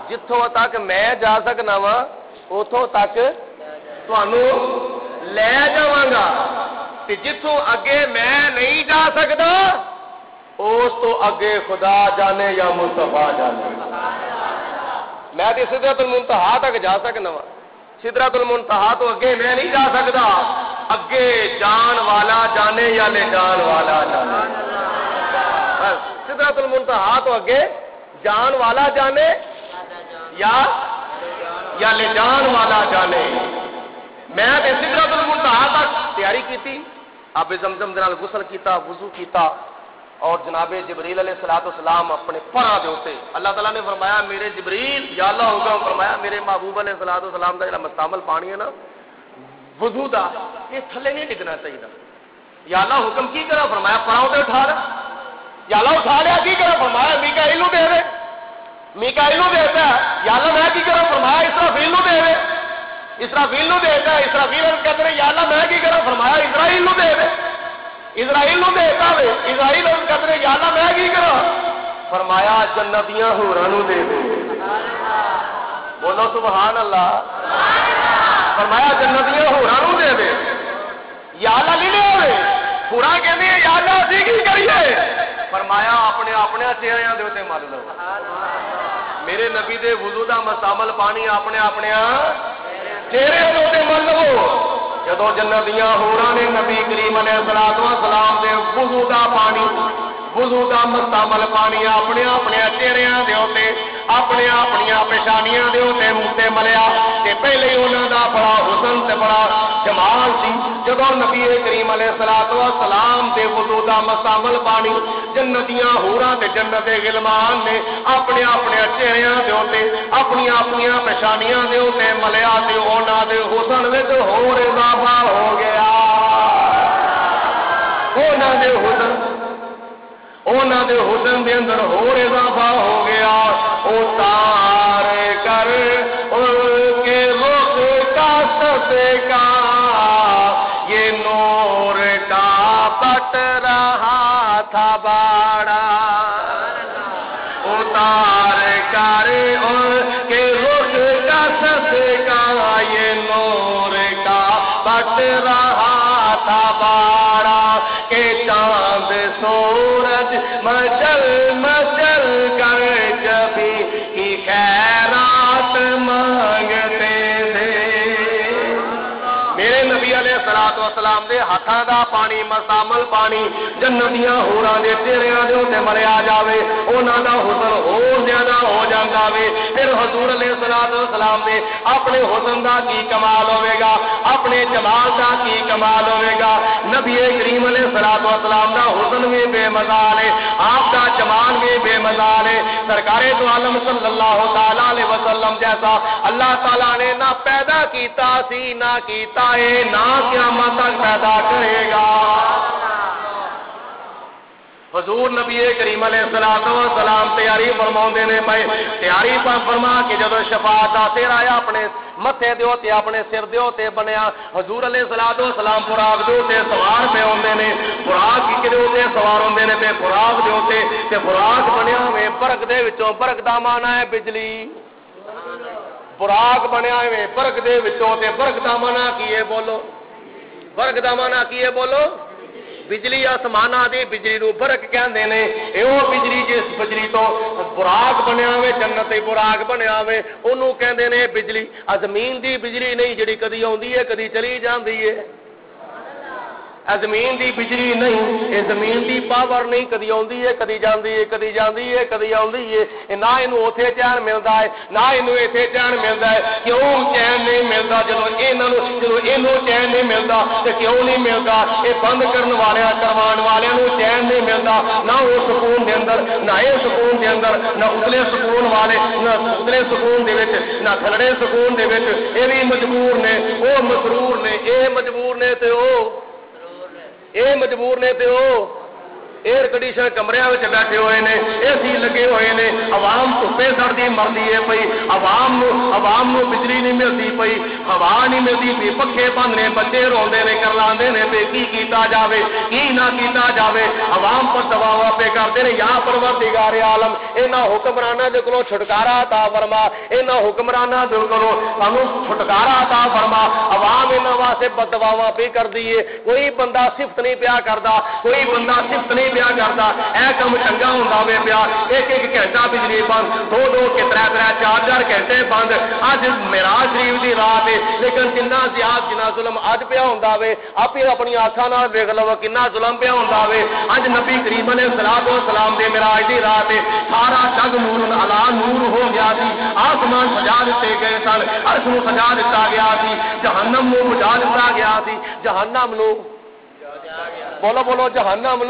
جتوں تک میں جا سکنا وا اتوں تک تانوں لے جاواں گا, تے جتوں اگے میں نہیں جا سکدا اس تو اگے خدا جانے یا مصطفیٰ جانے. میں تے سدرۃ المنتہا تک جا سکنا وا, سدرۃ المنتہا تو اگے میں نہیں جا سکدا. اگے جان والا جانے یا لے جان والا جانے. بس سدرۃ المنتہا تو اگے جان والا جانے یا لے جان والا جانے. میں تے سدرۃ المنتہا تک تیاری کیتی, آب زمزم دے نال غسل کیتا, وضو کیتا, اور جناب جبریل علیہ الصلوۃ والسلام اپنے پراں دے اوتے اللہ تعالیٰ نے فرمایا میرے جبریل یا اللہ حکم فرمایا میرے محبوب علیہ الصلوۃ والسلام دا جڑا مستعمل پانی ہے نا وضو دا یہ تھلے نہیں ڈگنا چاہیے. یا اللہ حکم کی کرا؟ فرمایا پراں تے اٹھا رہا. یا اللہ اٹھا لیا کی کرا؟ فرمایا میکائیل نو دے دے. میکائیل نو دیتا ہے. یا اللہ میں کی کرا؟ فرمایا اسرافیل نو دے دے. اسرافیل نو دیتا ہے. اسرافیل کہتے ہیں یا اللہ میں کی کرا؟ فرمایا اسرائیل نو دے دے. اسرائیل نو دیتا ہے. اسرائیل کہتے ہیں یا اللہ میں کی کرا؟ فرمایا جنتیاں ہوراں نو دے دے. بولو سبحان اللہ. فرمایا جنتیاں ہوراں نو دے دے. یا اللہ لے لے ہوئے پورا کہتے ہیں یا اللہ اسی کی کریے فرمایا اپنے اپنے چہرے دے تے مل لو میرے نبی دے وضو دا مستعمل پانی اپنے اپنے چہرے دے تے مل لو جدو جنتیاں ہوراں نے نبی کریم علیہ الصلوۃ والسلام دے وضو دا پانی وضو دا مستعمل پانی اپنے اپنے چہرے دے تے اپنے اپنی پیشانیاں دے تے منہ تے ملیا تے پہلے انہاں دا بڑا حسن تے بڑا جمال سی جدو نبی کریم علیہ الصلوۃ والسلام دے وضو دا مستعمل پانی جنتیاں ہوراں تے جنت دے غلمان نے اپنے اپنے چہرے دے تے اپنی اپنی پیشانیاں دے تے ملیا تے انہاں دے حسن وچ ہور اضافہ ہو گیا انہاں دے حسن دے اندر ہور اضافہ ہو گیا اتار کر ان کے رخ کا صدقہ یہ نور کا بٹ رہا تھا باڑا اتار کر ان کے رخ کا صدقہ یہ نور کا بٹ رہا تھا باڑا کہ چاند سورج مچل مچل کر جبھی کی خیرات مانگتے تھے میرے نبی علیہ الصلوۃ والسلام دے ہاتھاں دا پانی مستعمل پانی جنتیاں ہوراں دے چہریاں دے تے مریا جاوے انہاں دا حسن ہور زیادہ ہو جاندا وے پھر حضور علیہ الصلوۃ والسلام دے اپنے حسن دا کی کمال ہوے گا اپنے جمال دا کی کمال ہوے گا نبی کریم علیہ الصلوۃ والسلام دا حسن بھی بے مثال ہے آپ دا جمال بھی بے مثال ہے سرکار دو عالم صلی اللہ تعالی علیہ وسلم جیسا اللہ تعالی نے نہ پیدا کیتا سی نہ کیتا ہے نہ قیامت تک پیدا کرے گا حضور نبی کریم علیہ الصلوۃ والسلام تیاری فرماؤندے نے پے تیاری فرما کے جدو شفاعت دا سر آیا اپنے متھے دے تے اپنے سر دے تے بنیا حضور علیہ الصلوۃ والسلام براق دے تے سوار پہ ہوندے نے براق کی دے تے سوار ہوندے نے تے براق دے تے براق بنیا ہوئے برق دے وچوں برق دا معنی ہے بجلی براق بنیا ہوئے برق دے وچوں تے برق دا معنی کی ہے بولو برق دا معنی کی ہے بولو بجلی آسمانہ دی بجلی نو برق کہندے نے ایو بجلی جس بجلی تو براق بنیا ہوئے جنت براق بنیا ہوئے اونوں کہندے نے بجلی زمین دی بجلی نہیں جڑی کدی اوندی ہے کدی چلی جاندی ہے زمین دی بجلی نہیں یہ زمین دی پاور نہیں کدی اوندی ہے کدی جاندی ہے کدی جاندی ہے کدی اوندی ہے نہ اینوں اوتھے چین ملدا ہے نہ اینوں ایتھے چین ملدا ہے کیوں چین نہیں ملدا جدوں اینوں چین نہیں ملدا تے کیوں نہیں ملدا اے بند کرن والیاں کروان والیاں نوں چین نہیں ملدا نہ او سکون دے اندر نہ اے سکون دے اندر نہ اتلے سکون والے نہ اتلے سکون دے وچ نہ تھلڑے سکون دے وچ اے وی مجبور نے او مسرور نے اے مجبور نے تے او اے مجبور نے تے او ایئر کنڈیشن کمرے بیٹھے ہوئے نے اے سی لگے ہوئے نے عوام دھوپے سڑتی مرتی ہے پئی عوام نو بجلی نہیں ملتی پئی ہوا نہیں ملتی پئی پکھے بند نے بچے روندے نے کرلاندے نے پہ کی کیتا جاوے کی نہ کیتا جاوے عوام پر دباوا پہ کرتے نے یا پروردگار عالم انہاں حکمراناں دے کولوں چھٹکارا عطا فرما انہاں حکمراناں دے کولوں سانوں چھٹکارا عطا فرما عوام انہاں واسطے بددعاواں پہ کردی ہے کوئی بندہ صفت نہیں پیا کردا کوئی بندہ صفت نہیں پیا کرتا اے کم چنگا ہوندا وے پیا ایک گھنٹہ بجلی بند دو کے ترے چار گھنٹے بند اج معراج شریف دی رات ہے لیکن جنہ زیاد جنہ ظلم اج پیا ہوندا وے آپ اپنی آنکھاں نال ویکھ لو کنا ظلم پیا ہوندا وے اج نبی کریم علیہ الصلوۃ والسلام دے معراج دی رات ہے سارا جگ نور علا نور ہو گیا سی آسمان سجا دیتے گئے سن عرش نو سجا دتا گیا سی جہنم نو بجا دتا گیا سی جہنم نو بولو بولو جہنم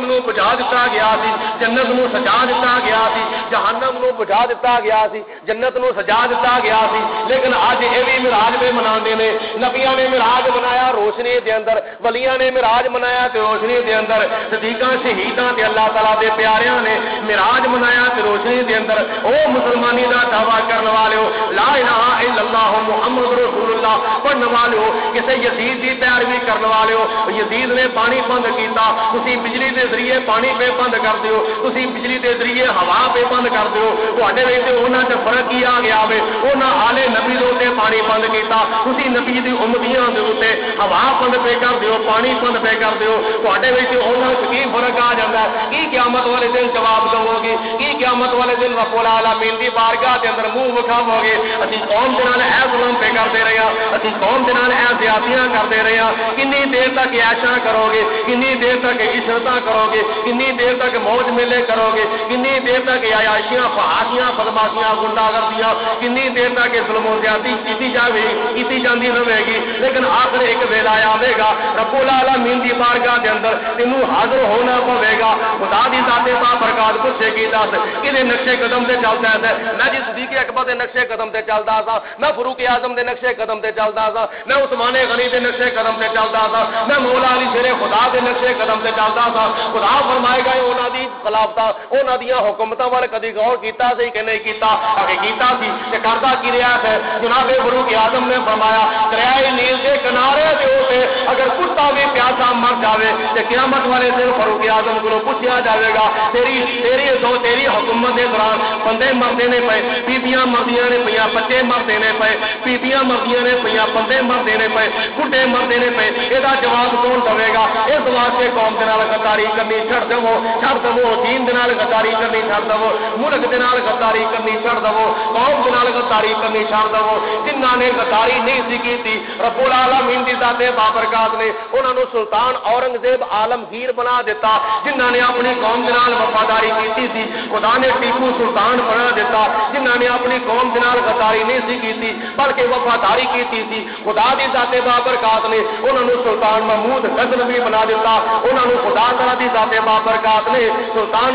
نو بجا دیتا گیا سی جنت نو سجا دیتا گیا سی جہنم نو بجا دیتا گیا سی جنت نو سجا دیتا گیا سی لیکن اج اے وی معراج میں مناندے نے نبیاں نے معراج منایا روشنی دے اندر ولیاں نے معراج منایا تے روشنی دے اندر صدیقاں شہیداں تے اللہ تعالی دے پیاریاں نے معراج منایا تے روشنی دے اندر او مسلمانی دا دعویٰ کرن والےو لا الہ الا اللہ محمد رسول اللہ پڑھن والےو کسے یزید دی پیروی کرن والےو یزید نے پانی بند کیتا تسی بجلی کے ذریعے پانی پہ بند کر دیو، تسی بجلی کے ذریعے ہوا پہ بند کر دیو، تواڈے وچ انہاں تے فرق کی آ گیا وے، انہاں آلے نبی دے اوتے پانی بند کیتا، تسی نبی دی امتیاں دے اوتے ہوا بند پہ کر دیو، پانی بند پہ کر دیو، تواڈے وچ انہاں تے کی فرق آ جاندا ہے؟ کی قیامت والے دن جواب دو گے؟ کی قیامت والے دن رب العالمین دی بارگاہ دے اندر منہ وکھاؤ گے؟ اسی قوم دے نال اے ظلم پہ کرتے رہے ہاں، اسی قوم دے نال اے زیادتیاں کرتے رہے ہاں، کنی دیر تک عیشاں کرو گے، کنی دیر تک عشرتاں کرو گے، کنی دیر تک موج میلے کرو گے، کنی دیر تک عیاشیاں فحاشیاں بدماشیاں گنڈا گردیاں، کنی دیر تک ظلم و زیادتی کیتی جاندی رہے گی، لیکن آخر ایک ویلا آئے گا رب العالمین دی بارگاہ دے اندر تینوں حاضر ہونا پوے گا، خدا دی ذات بابرکات پوچھے گی دس کدے نقشے قدم تے چلدا ہے؟ میں جی صدیق اکبر دے نقشے قدم تے چلدا سا، میں فاروق اعظم دے نقشے قدم تے چلدا سا، میں عثمان غنی دے نقشے قدم تے چلدا سا، میں مولا علی شیر خدا دے نقشے قدم تے چلدا سا۔ خدا فرمائے گا انہاں دی خلافت انہاں دی حکومتاں ول کدی غور کیتا سی کہ نہیں کیتا؟ اگے کیتا سی تے کردا کی رہیا ہے؟ جناب فاروق اعظم نے فرمایا دریائے نیل کے کنارے دے اوتے اگر کتا بھی پیاسا مر جاوے تے قیامت والے دن فاروق اعظم کو پوچھا جائے گا تیری حکومت کے دوران بندے مردے نے پے، بیبیاں مردیاں نے پیا، بچے مردے نے پے، بیبیاں مردیاں نے پیا، بندے مردے نے پے، بڈھے مردے نے پے، یہ جواب کون دے گا؟ اس واسطے قوم کے نال غداری کرنی چھڑ دو، دین دے نال غداری کرنی چھڑ دو، ملک دے نال غداری کرنی چھڑ دو، قوم دے نال غداری کرنی چھڑ دو۔ جنہاں نے غداری نہیں سی کیتی رب العالمین دی ذات بابرکات نے انہاں نو سلطان اورنگزیب عالمگیر بنا دیتا، جنہاں نے اپنی قوم دے نال وفاداری کیتی سی خدا نے ٹیپو سلطان بنا دیتا، جنہاں نے اپنی قوم دے نال غداری نہیں سی کیتی بلکہ وفاداری کیتی سی خدا دی ذات بابرکات نے انہاں نو سلطان محمود غزنوی بنا دیتا، انہاں نو خدا تعالی دی ذات بابرکات نے سلطان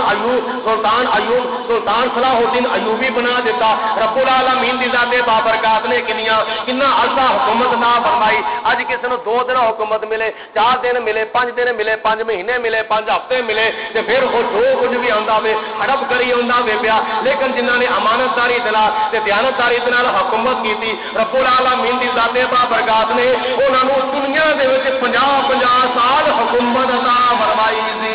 صلاح الدین ایوبی بنا دیتا۔ رب العالمین دی ذات بابرکات نے کنا عرصہ حکومت نہ فرمائی۔ اج کسی نو 2 دن حکومت ملے، 4 دن ملے، 5 دن ملے، 5 مہینے ملے، 5 ہفتے ملے تے پھر وہ جو کچھ بھی آندا وے ہڑپ کری آندا وے پیا، لیکن جنہاں نے امانتداری دے نال تے دیانتداری دے نال حکومت کیتی رب العالمین دی ذات بابرکات نے انہاں نو دنیا دے وچ 50 سال حکومت عطا فرمائی سی۔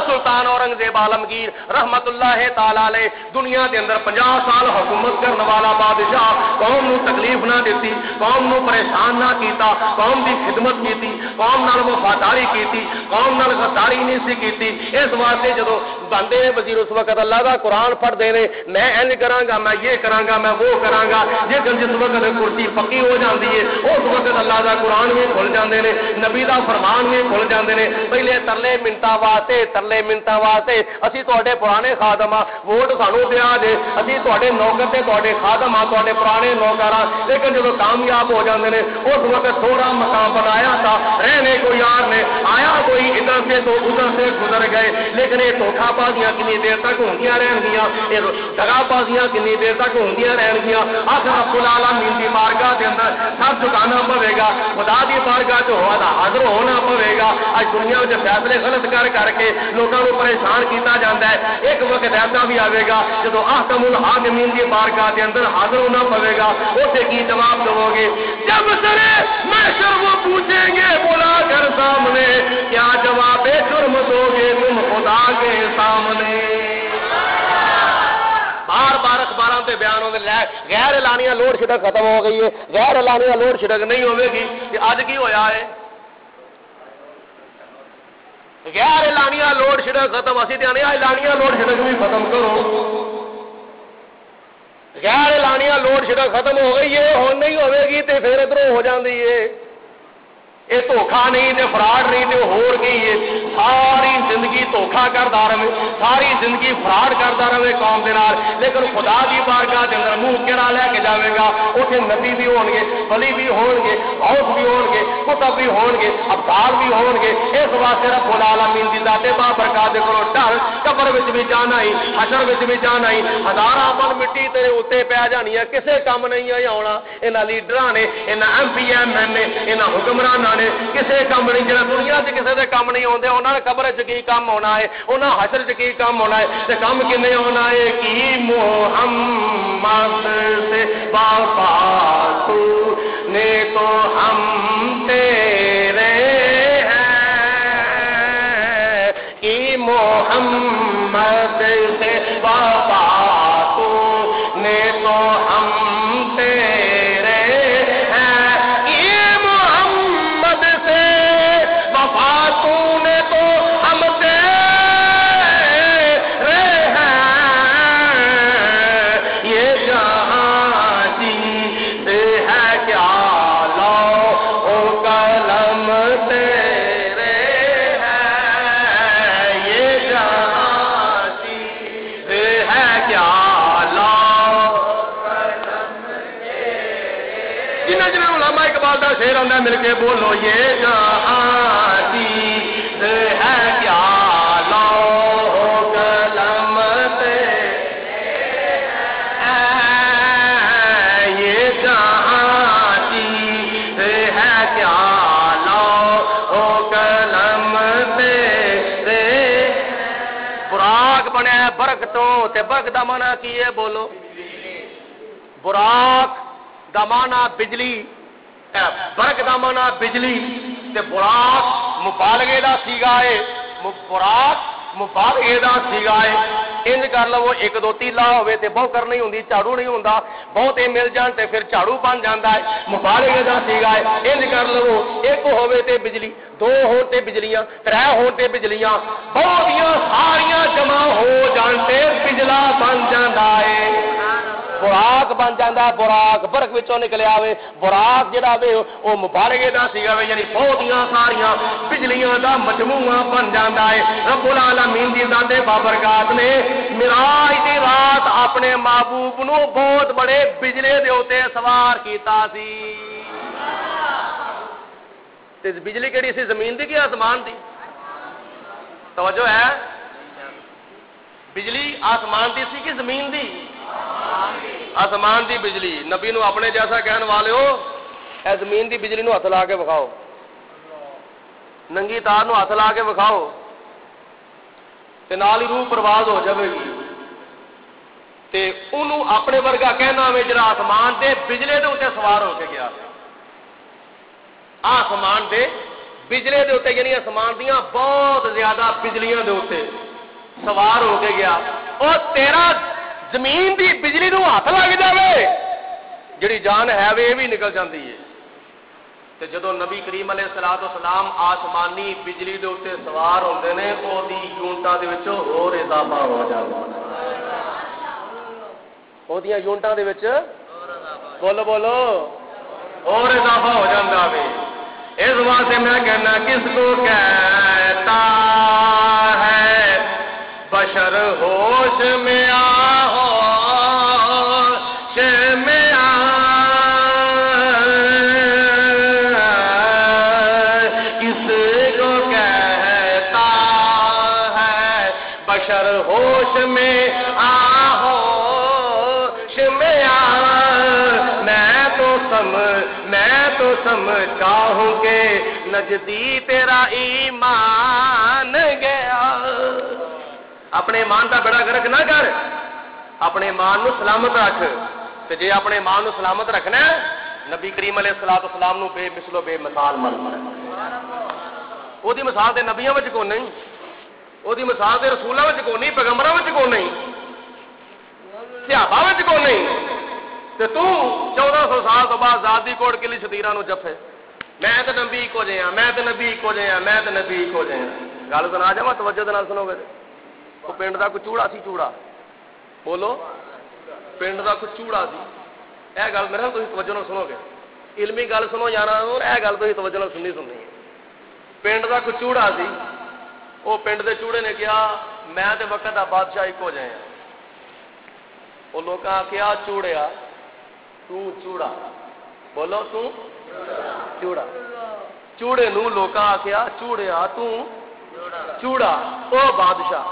سلطان اورنگزیب عالمگیر رحمت اللہ تعالی علیہ دنیا دے اندر 50 سال حکومت کرنے والا بادشاہ، قوم نو تکلیف نہ دیتی، قوم نو پریشان نہ کیتا، قوم دی خدمت کیتی، قوم نال وفاداری کیتی، قوم نال غداری نہیں سی کیتی۔ اس واسطے جدو بندے نے وزیر اس وقت اللہ دا قرآن پڑھ دے نے میں انج کراں گا، میں یہ کراں گا، میں وہ کراں گا، جس وقت کرسی پکی ہو جاندی ہے اس وقت اللہ دا قرآن بھی کھل جاندے نے، نبی دا فرمان بھی کھل جاندے نے۔ پہلے ترلے منٹاں واسطے اسی تواڈے پرانے خادم ہاں، ووٹ سانو دیا جے، اسی تواڈے نوکر تے تواڈے خادم ہاں، تواڈے پرانے نوکر ہاں، لیکن جدو کامیاب ہو جاندے نے اس وقت تھوڑا مقام بنایا تھا، رہنے کو یار نے آیا کوئی ادھر سے تو ادھر سے گزر گئے، لیکن یہ دھوکھا بازیاں کنی دیر تک ہوندیاں رہن گیاں، یہ دغا بازیاں کنی دیر تک ہوندیاں رہن گیاں۔ آخر رب العالمین دی بارگاہ دے اندر سب جھکانا پوے گا، خدا دی بارگاہ چ حاضر ہونا پوے گا۔ اج دنیا وچ فیصلے غلط کر کے لوگوں کو پریشان کیتا جاتا ہے، ایک وقت ایسا بھی آئے گا جدو احکم الحاکمین کی بارگاہ کے اندر حاضر ہونا پڑے گا، اسے کی جواب دو گے؟ جب سرے محشر وہ پوچھیں گے بلا کر سامنے، کیا جواب جرم دو گے تم خدا کے سامنے؟ بار بار اخباروں سے بیان ہوتے غیر اعلانیہ لوڈ شیڈنگ ختم ہو گئی ہے، غیر اعلانیہ لوڈ شیڈنگ نہیں ہوے گی۔ اج کی ہویا ہے؟ غیر اعلانیہ لوڈ شیڈنگ ختم، اسی آنے اعلانیہ لوڈ شیڈنگ بھی ختم کرو۔ غیر اعلانیہ لوڈ شیڈنگ ختم ہو گئی ہے، ہون نہیں ہوے گی تو پھر ادھر ہو جاندی ہے۔ یہ دھوکھا نہیں تے فراڈ نہیں تے ہور گئی ہے، ساری زندگی دھوکھا کرتا رہے، ساری زندگی فراڈ کرتا رہے قوم کے نال، لیکن خدا کی بارگاہ کے اندر منہ کیڑا لے کے جائے گا؟ اتنے نبی بھی ہون گے، ولی بھی ہون گے، غوث بھی ہون گے، کتب بھی ہون گے، ابدال بھی ہون گے۔ اس واسطے رب العالمین دی ذات بابرکات دے کولوں ڈر، قبر وچ بھی جانا ہی، حشر وچ بھی جانا ہی، ہزاراں من مٹی تیرے اوتے پی جانی ہے، کسے کم نہیں آنا۔ انہاں لیڈراں نے، انہاں ایم پی ایم نے، انہاں حکمراناں نے کسے کم نہیں، جڑا دنیا سے کسے دے کم نہیں ہوندے، انہاں نے قبر چ کی کم ہونا ہے، انہاں حشر چ کی کم ہونا ہے، تے کم کنے ہونا ہے کہ محمد سے وفا تو نے تو ہم تیرے ہیں، پھر آدھا مل کے بولو یہ جہاں چیز ہے کیا لو قلم پہ یہ جہاں چیز ہے کیا لو قلم پہ براق بنیا برکتوں تے برق دا معنی کی ہے بولو براق دا معنی بجلی برق دا معنی بجلی تے براق مبالغے دا سیگا ہے براق مبالغے دا سیگا ہے انج کر لو ایک دو تیلا ہوئے تے بہکر نہیں ہوندی جھاڑو نہیں ہوندا بہت مل جان تے پھر جھاڑو بن جاندا ہے مبالغے دا سیگا ہے انج کر لو ایک ہوئے تے بجلی دو ہون تے بجلیاں ترے ہون تے بجلیاں بہتیاں ساریاں جمع ہو جان تے بجلا بن جاندا ہے براق بن جاتا ہے براق برق وچوں نکلے آوے براق جڑا وے او مبالغے دا سیگا وے یعنی بہتیاں ساریاں بجلیاں دا مجموعہ بن جاتا ہے رب العالمین دی ذات بابرکات نے معراج دی رات اپنے محبوب نو بہت بڑے بجلے دے اوتے سوار کیتا سی تے بجلی کیڑی سی زمین دی کہ آسمان دی توجہ ہے بجلی آسمان دی سی کہ زمین دی آسمان دی بجلی نبی نو اپنے جیسا کہنے والے ہو اے زمین دی بجلی نو ہاتھ لا کے بکھاؤ ننگی تار نو ہاتھ لا کے بکھاؤ تے نال ہی روح پرواز ہو جاوے گی تے انہوں اپنے ورگا کہنا میں جڑا آسمان دے بجلے دے اوتے سوار ہو کے گیا آسمان دے بجلے دے اوتے یعنی آسمان دیاں بہت زیادہ بجلیاں دے اوتے سوار ہو کے گیا اور تیرا زمین دی بجلی نو ہاتھ لگ جاوے جڑی جان ہے وہ بھی نکل جاندی ہے تے جدوں نبی کریم علیہ الصلوۃ والسلام آسمانی بجلی دے اوتے سوار ہوندے نے او دی یونٹاں دے وچ اور اضافہ ہو جاندا او دیاں یونٹاں دے وچ بولو بولو اور اضافہ ہو جاندا وے اس واسطے میں کہنا کس کو کہتا ہے بشر ہوش میں ہوش میں میں تو سمجھتا ہوں کہ نجدی تیرا ایمان گیا اپنے ایمان کا بڑا گرک نہ کر اپنے ایمان نو سلامت رکھ تے جے اپنے ایمان نو سلامت رکھنا ہے نبی کریم علیہ الصلوۃ والسلام نو بے مثل و بے مثال من او دی مثال تے نبیاں وچ کوئی نہیں او دی مثال تے رسولاں وچ کوئی نہیں پیغمبراں وچ کوئی نہیں صحابہ وچ کوئی نہیں تے تو 1400 سال تو بعد ذاتی کوڑ کے لیے شتیراں نو جفے میں تے نبی کو جیاں میں تے نبی کو جیاں میں تے نبی کو جیاں گل سنا جاواں توجہ نال سنو گے او پنڈ دا کوئی چوڑا سی چوڑا بولو پنڈ دا کوئی چوڑا سی اے گل میرے تسی توجہ نال سنو گے علمی گل سنو یاراں اے گل تسی توجہ نال سننی ہے پنڈ دا کوئی چوڑا سی او پنڈ دے چوڑے نے کہا میں تے وقت دا بادشاہ اکو جائے او لوکاں کہا چوڑیا تو چوڑا بولو تو چوڑا چوڑے نو لوکاں آکھیا چوڑیا تو چوڑا او بادشاہ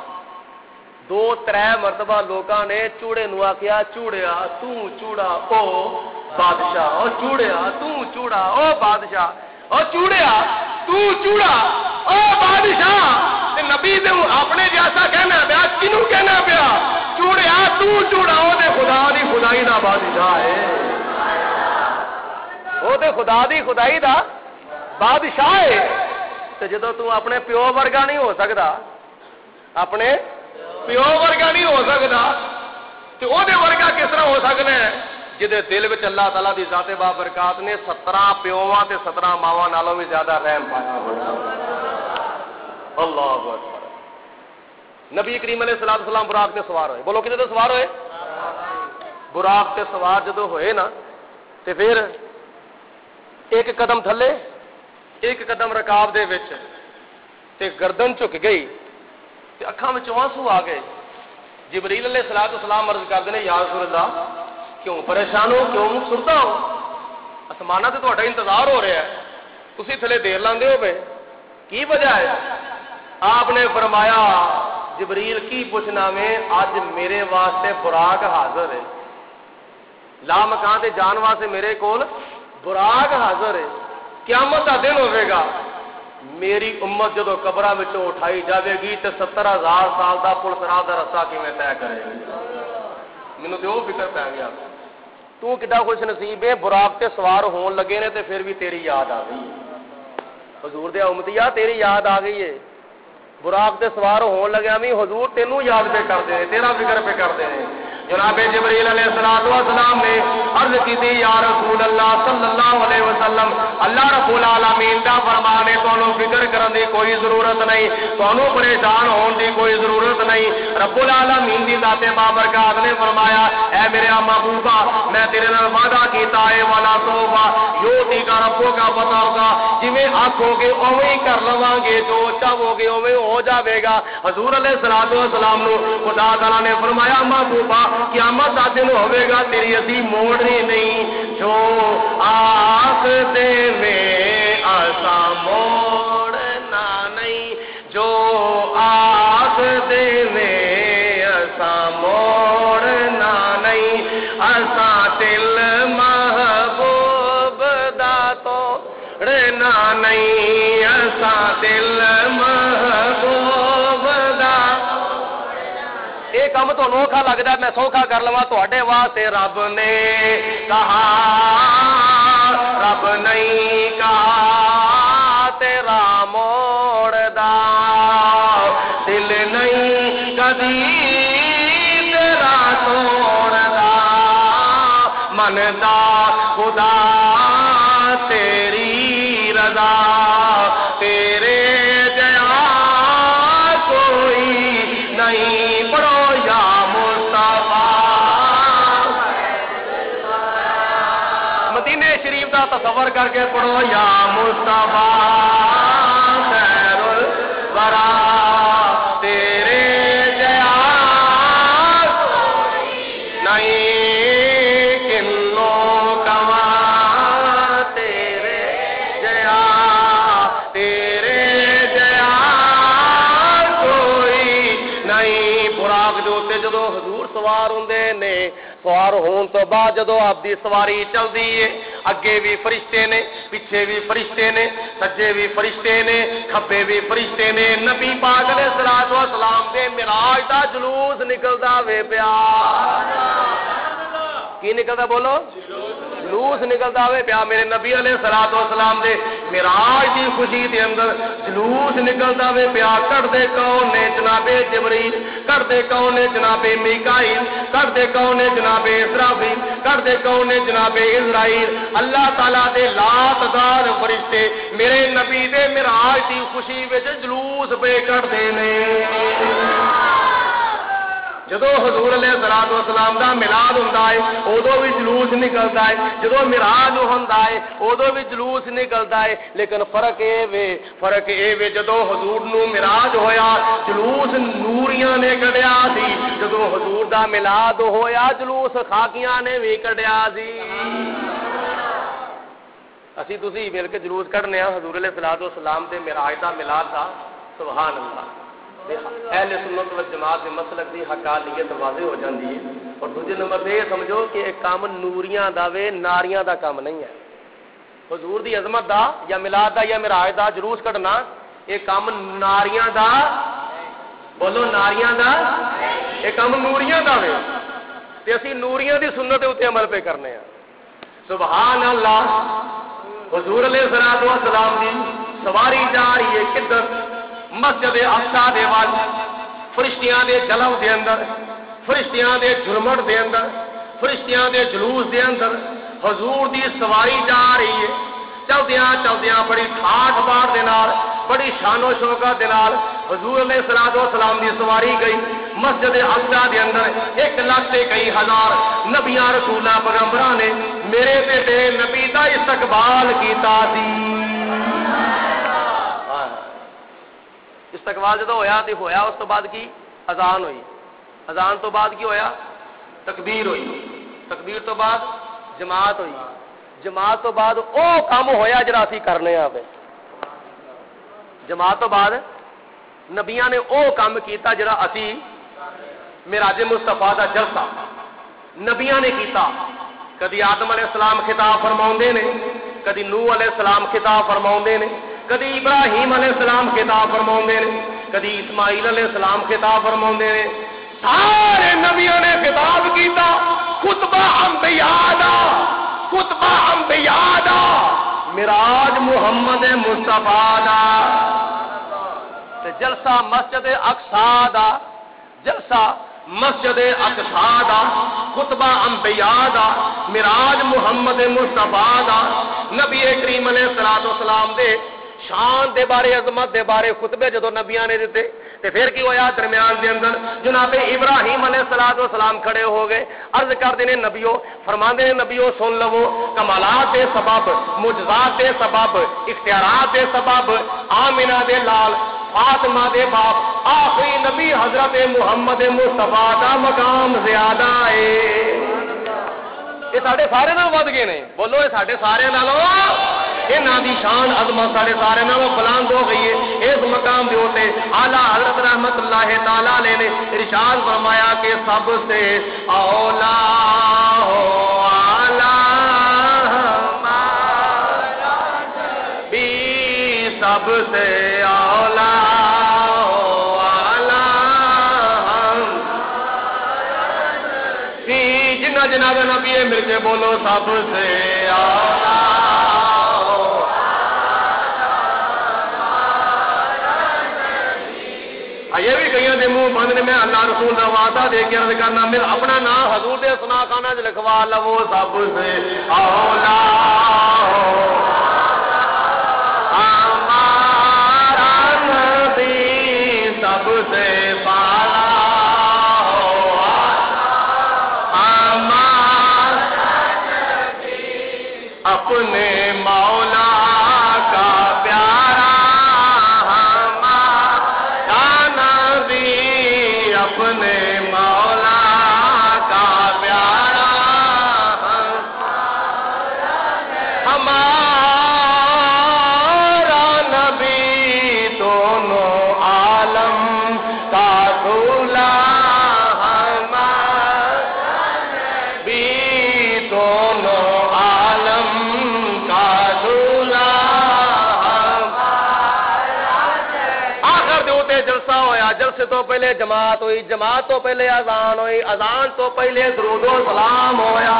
2-3 مرتبہ لوکاں نے چوڑے نو آکھیا چوڑیا تو چوڑا او بادشاہ او چوڑیا تو چوڑا او بادشاہ او چوڑیا تو چوڑا او بادشاہ تے نبی تے اپنے جیسا کہنا پیا کینوں کہنا پیا چوڑیا تو چوڑا او تے خدا دی خدائی دا بادشاہ ہے او تے خدا دی خدائی دا بادشاہ ہے تے جدوں تو اپنے پیو ورگا نہیں ہو سکدا اپنے پیو ورگا نہیں ہو سکدا تے او دے ورگا کس طرح ہو سکنا ہے جدے دل وچ اللہ تعالی دی ذات بابرکات نے 17 پیواں تے 17 ماواں نالوں بھی زیادہ رحم پایا ہونا اللہ اکبر نبی کریم علیہ الصلوۃ والسلام براق تے سوار ہوئے بولو کدے تے سوار ہوئے براق تے سوار جدوں ہوئے نا تے پھر ایک قدم تھلے ایک قدم رکاب دے وچ تے گردن جھک گئی تے اکھاں وچ آنسو آ گئے جبریل علیہ الصلوۃ والسلام عرض کردے نے یا رسول اللہ کیوں پریشان ہو کیوں سردا ہو آسمانہ سے تہاڈا انتظار ہو رہا ہے، تسی تھلے دیر لاندے ہو پے، کی وجہ ہے؟ آپ نے فرمایا جبریل کی پوچھنا میں اج میرے واسطے براق حاضر ہے، لا مکان تے جان واسطے میرے کول براق حاضر ہے، قیامت کا دن ہوے گا، میری امت جدو قبراں وچوں اٹھائی جاوے گی تے 70,000 سال دا پل صراط دا رستہ کیویں طے کرے گی؟ مینوں تے او فکر پی گیا، تو کڈا خوش نصیب ہے، براق تے سوار ہون لگے نے تے پھر بھی تیری یاد آ گئی، حضور دے امتیا تیری یاد آ گئی ہے، براق تے سوار ہون لگیا بھی حضور تینوں یاد پہ کرتے ہیں، تیرا فکر پہ کرتے ہیں۔ جناب جبریل علیہ السلام نے عرض کی تھی یا رسول اللہ صلی اللہ علیہ وسلم، اللہ رب العالمین دا فرمانے تانوں فکر کرن دی کوئی ضرورت نہیں، تانوں پریشان ہون دی کوئی ضرورت نہیں، رب العالمین دی ذات بابرکات نے فرمایا اے میرے محبوبہ میں تیرے نال وعدہ کیتا ہے والا توبہ یوتی کا ربوں کا پتہ ہوگا، جویں آکھو گے اوویں ہی کر لواں گے، جو چاہو گے اوویں ہو جاوے گا۔ حضور علیہ السلام نو خدا تعالی نے فرمایا محبوبہ قیامت دا دن ہوے گا تیری اسی موڑنی نہیں، جو آخ دے میں آسا موڑنا نہیں، جو آخ دے میں آسا موڑنا نہیں، آسا دل محبوب دا توڑنا نہیں، آسا دل محبوب دا یہ کام تمہیں اوکھا لگتا ہے، میں سوکھا کر لوا تواڈے واسطے رب نے کہا، رب نہیں کہا تیرا موڑ دا دل نہیں کدی تیرا توڑ دا من دا خدا تیری رضا تیرے جیا کوئی نہیں، شریف دا تصور کر کے پڑھو یا مصطفیٰ خیر الورا تیرے جیا نہیں کنوں کما تیرے جیا کوئی نہیں۔ براق دے اوتے جدوں حضور سوار ہوندے نے، سوار ہون تو بعد جدو آپ دی سواری چلدی ہے، اگے بھی فرشتے نے، پیچھے بھی فرشتے نے، سجے بھی فرشتے نے، کھبے بھی فرشتے نے، نبی پاک علیہ الصلوۃ والسلام دے معراج دا جلوس نکلدا وے پیا، کی نکلدا بولو؟ جلوس نکلدا وے پیا، میرے نبی علیہ الصلوۃ والسلام دے معراج دی خوشی دے اندر جلوس نکلدا وے پیا، کڈدے کون نے جناب جبریل، کڈدے کون نے جناب میکائیل، کڈدے کون نے جناب اسرافیل، کڈدے کون نے جناب اسرائیل، اللہ تعالی دے لا تعداد فرشتے میرے نبی دے معراج دی خوشی وچ جلوس پہ کڈدے نے۔ جدو حضور علیہ الصلوۃ والسلام دا میلاد ہوندا ہے ادو بھی جلوس نکلدا ہے، جدو معراج ہوندا ہے ادو بھی جلوس نکلدا ہے، لیکن فرق اے وے جدو حضور نو معراج ہویا جلوس نوریاں نے کڈیا سی، جدو حضور دا میلاد ہویا جلوس خاکیاں نے بھی کڈیا سی۔ اسی تسی مل کے جلوس کڈنے ہاں حضور علیہ الصلوۃ والسلام دے معراج دا میلاد دا، سبحان اللہ۔ اہل سنت و جماعت کے مسلک کی حقانیت واضح ہو جاتی ہے۔ اور دوسرے نمبر پہ یہ سمجھو کہ ایک کام نوریاں دا وے ناریاں دا کام نہیں ہے۔ حضور دی عظمت دا یا میلاد دا یا معراج دا جلوس کڈنا یہ کام ناریاں دا، بولو ناریاں دا، یہ کام نوریاں دا وے، تے اسی نوریاں دی سنت دے اوتے عمل پہ کرنے ہیں۔ سبحان اللہ۔ حضور علیہ الصلوۃ والسلام دی سواری جا رہی ہے کدھر؟ مسجد اقصی دے وال، فرشتیاں دے جلو دے اندر، فرشتیاں دے جھرمٹ دے اندر، فرشتیاں دے جلوس دے اندر حضور دی سواری جا رہی ہے۔ چلدیاں چلدیاں بڑی ٹھاٹ باٹ دے نال، بڑی شان و شوکت دے نال حضور علیہ الصلوۃ والسلام دی سواری گئی مسجد اقصی دے اندر۔ 1,00,000 تے کئی ہزار نبیاں رسولاں پیغمبراں نے میرے تے تیرے نبی دا استقبال کیتا سی۔ استقبال جدو ہویا تو ہویا، اس تو بعد کی اذان ہوئی، اذان تو بعد کی ہویا تکبیر ہوئی، تکبیر تو بعد جماعت ہوئی، جماعت تو بعد او کام ہویا جڑا اسی کرنے آ پے جماعت تو بعد نبیاں نے او کام کیتا جڑا اسی معراج مصطفیٰ دا جلسہ نبیاں نے کیتا کدی آدم علیہ السلام خطاب فرماؤندے نے کدی نوح علیہ السلام خطاب فرماؤندے نے کدی ابراہیم علیہ السلام خطاب فرماؤندے نے کدی اسماعیل علیہ السلام خطاب فرماؤندے نے سارے نبیوں نے خطاب کیتا خطبہ انبیاء دا خطبہ انبیاء دا معراج محمد مصطفیٰ دا تے جلسہ مسجد اقصی دا جلسہ مسجد اقصی دا خطبہ انبیاء دا معراج محمد مصطفیٰ دا نبی کریم علیہ السلام دے شان دے بارے عظمت دے بارے خطبے جدو نبیاں نے دیتے تے پھر کی ہویا درمیان دے اندر جناب ابراہیم علیہ السلام کھڑے ہو گئے عرض کردے نے نبیو فرماندے نے نبیو سن لو کمالات دے سبب معجزات دے سبب اختیارات دے سبب آمنہ دے لال فاطمہ دے باپ آخری نبی حضرت محمد مصطفیٰ دا مقام زیادہ ہے یہ ساڑھے سارے نال ود گئے نے بولو یہ ساڑھے سارے نالوں انہاں دی شان عظمت ساڑھے سارے نالوں بلند ہو گئی ہے اس مقام دے ہوتے اعلیٰ حضرت رحمت اللہ تعالیٰ علیہ نے ارشاد فرمایا کہ سب سے اولا ہو سب سے اولا جنا جنا کا نبی ہے مل کے بولو سب سے اولا یہ بھی کئی دے منہ بند نے میں اللہ رسول کا وعدہ دے کے عرض کرنا میرا اپنا نام حضور دے سنا خانہ لکھوا لو سب سے اولا سب سے بالا اپنے مولا کا پیارا ہمارا نبی اپنے مولا کا پیارا ہمارا نبی دونوں عالم کا دولا بھی دونوں عالم کا دولا آخر دوتے جلسہ ہویا جلسے تو پہلے جماعت ہوئی جماعت تو پہلے اذان ہوئی اذان تو پہلے درود و سلام ہویا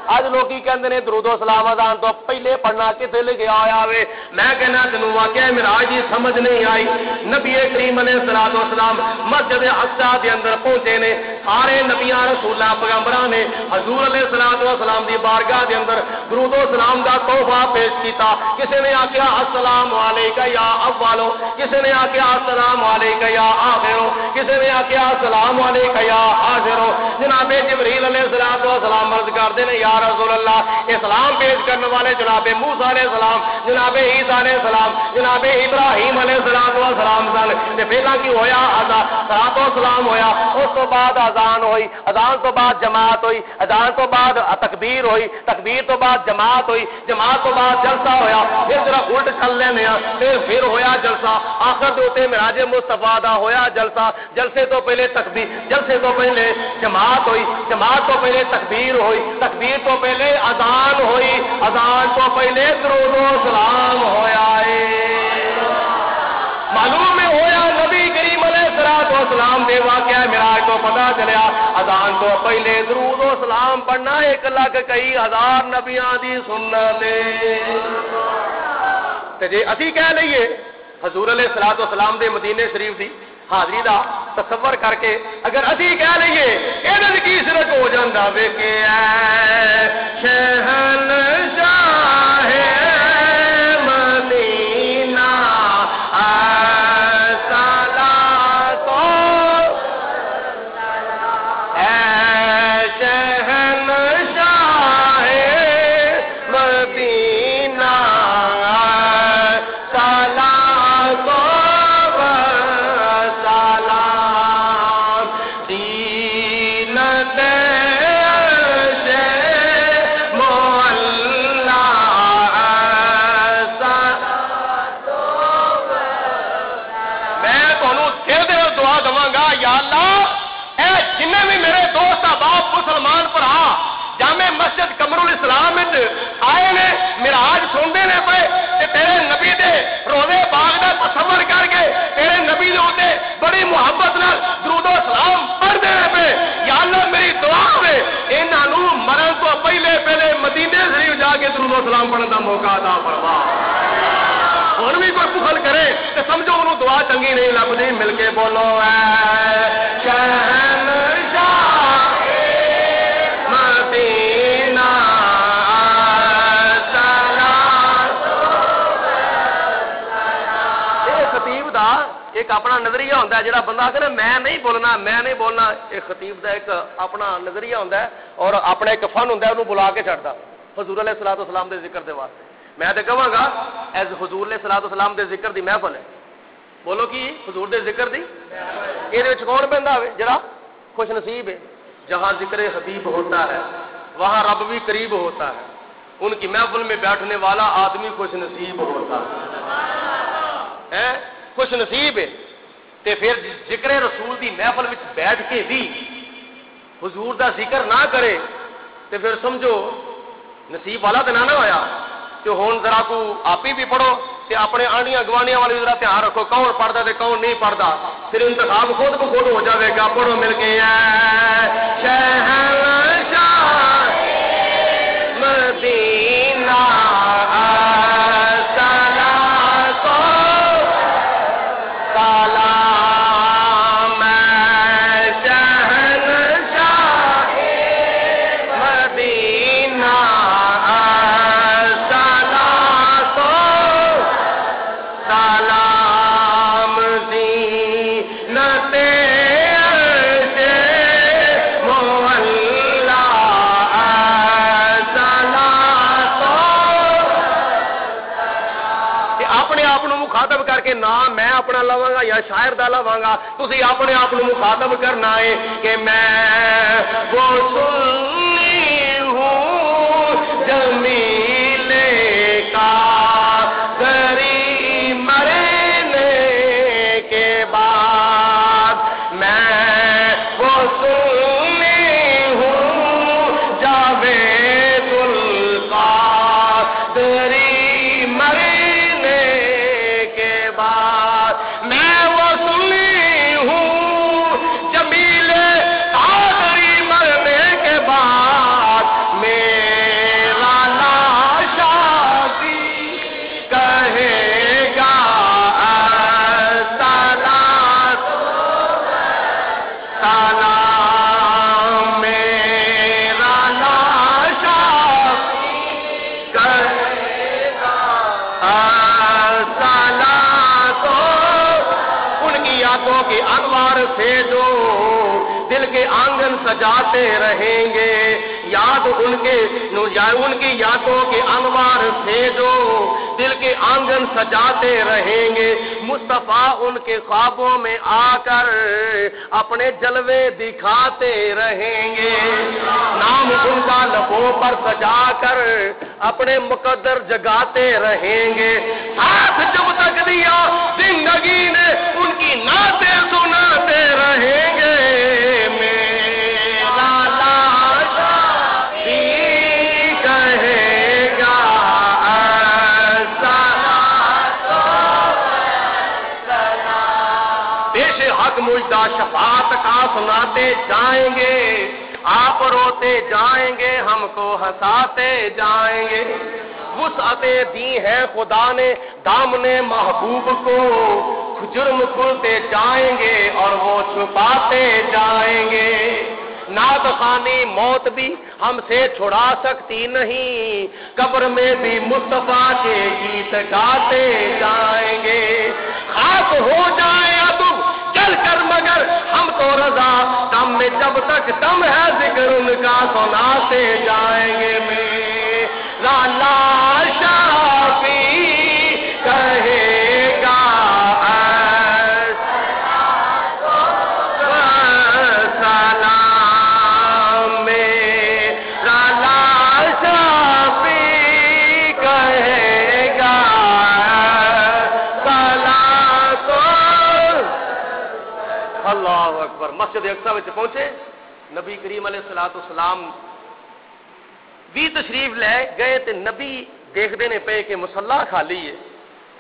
آج لوگ کی کہندے نے درود و سلام اذان تو پہلے پڑھنا کتے لگیا ہویا وے میں کہنا تینوں واقعہ معراج دی سمجھ نہیں آئی نبی کریم علیہ السلام مسجد اقصی دے اندر پہنچے نے سارے نبیاں رسولاں پیغمبراں نے حضور علیہ السلام دی بارگاہ دے اندر درود و سلام دا تحفہ پیش کیتا کسی نے آکھیا السلام علیکہ یا اولو کسی نے آکھیا السلام علیکہ یا آخرو کسی نے آکھیا السلام علیکہ یا آخرو جناب جبریل علیہ السلام عرض کردے نے یا رسول اللہ اسلام پیش کرنے والے جناب موسیٰ علیہ السلام جناب عیسیٰ علیہ السلام جناب ابراہیم علیہ السلام سن تے پہلا کی ہویا صلاۃ و سلام ہویا اس تو بعد اذان ہوئی اذان تو بعد جماعت ہوئی اذان تو بعد تکبیر ہوئی تکبیر تو بعد جماعت ہوئی جماعت تو بعد جلسہ ہویا پھر ذرا الٹ چل لینے پھر ہویا جلسہ آخر دوتے معراج مصطفیٰ دا ہویا جلسہ جلسے تو پہلے تکبیر جلسے تو پہلے جماعت ہوئی جماعت تو پہلے تکبیر ہوئی تکبیر تو پہلے اذان ہوئی اذان تو پہلے درود و سلام ہویا ہے معلوم میں ہویا نبی کریم علیہ السلام دے واقعہ معراج تو پتہ چلیا اذان تو پہلے درود و سلام پڑھنا 1,00,000 کئی ہزار نبیاں دی سنت ہے تے جے اسی کہہ لئیے حضور علیہ السلام دے مدینے شریف دی حاضری دا تصور کر کے اگر اسی کہہ لئیے یہ کی شرک ہو جاندہ وے کہ اے شہنشاہ مدینہ صلاۃ اے شہنشاہ مدینہ صلاۃ مولا جنہیں بھی میرے دوست احباب مسلمان بھرا جامع مسجد قمرُ الاسلام آئے نے معراج سنتے نے پے تیرے نبی دے روزے باغ دا تصور کر کے تیرے نبی دے اوتے بڑی محبت نال درود و سلام پڑھتے ہیں پے یا اللہ میری دعا ہے انہاں نوں مرن تو پہلے مدینے شریف جا کے درود و سلام پڑھن دا موقع عطا فرما ہن بھی کوئی بخل کرے تے سمجھو انہوں دعا چنگی نہیں لبدی مل کے بولو اے شہنشاہ مدینہ خطیب دا ایک اپنا نظریہ ہوتا ہے جڑا بندہ کہ میں نہیں بولنا ایک خطیب دا ایک اپنا نظریہ ہوتا ہے اور اپنا ایک فن ہوتا ہے انہوں بلا کے چھڑتا حضور علیہ الصلوۃ والسلام دے ذکر دے واسطے میں تو کہاں گا ایز حضور علیہ الصلوۃ والسلام دے ذکر دی محفل ہے بولو کی حضور دے ذکر دی یہ کون بندہ ہوئے جڑا خوش نصیب ہے جہاں ذکر حبیب ہوتا ہے وہاں رب بھی قریب ہوتا ہے ان کی محفل میں بیٹھنے والا آدمی خوش نصیب ہوتا ہے خوش نصیب ہے تے پھر ذکر رسول دی محفل میں بیٹھ کے بھی حضور دا ذکر نہ کرے تے پھر سمجھو نصیب والا تو نہ ہویا تو ہون ذرا کو آپ ہی بھی پڑھو تے اپنے آنڈیاں گوانیاں والی ذرا دھیان رکھو کون پڑھتا تے کون نہیں پڑھتا پھر انتخاب خود کو خود ہو جاوے گا پڑھو مل کے شہنشاہ مدینہ مخاطب کر کے نہ میں اپنا لواں گا یا شاعر دا لواں گا تسی اپنے آپ کو مخاطب کرنا ہے کہ میں وہ سنی ہوں جمیل کا گری مرنے کے بعد میں وہ سنی ہوں جاوید القادری سے جو دل کے آنگن سجاتے رہیں گے یاد ان کی یادوں کے انوار سے جو دل کے آنگن سجاتے رہیں گے مصطفیٰ ان کے خوابوں میں آ کر اپنے جلوے دکھاتے رہیں گے نام ان کا لبوں پر سجا کر اپنے مقدر جگاتے رہیں گے ساتھ جب تک دیا زندگی نے ان کی نعتیں سناتے رہیں گے میرا لاشا بھی کہے گا پیش حق مجدہ شفاعت کا سناتے جائیں گے آپ روتے جائیں گے ہم کو ہنساتے جائیں گے وسعتیں دی ہے خدا نے دامن محبوب کو جرم کھلتے جائیں گے اور وہ چھپاتے جائیں گے نعت خوانی موت بھی ہم سے چھڑا سکتی نہیں قبر میں بھی مصطفیٰ کے گیت گاتے جائیں گے خاک ہو جائے تم چل کر مگر ہم تو رضا دم میں جب تک دم ہے ذکر ان کا سناتے جائیں گے میرا لاشا بھی کہے گا اللہ اکبر پیغمبر مسجد اقصی وچ پہنچے، نبی کریم علیہ الصلوۃ والسلام بھی تشریف لے گئے تے نبی دیکھتے نے پے کہ مصلا خالی ہے،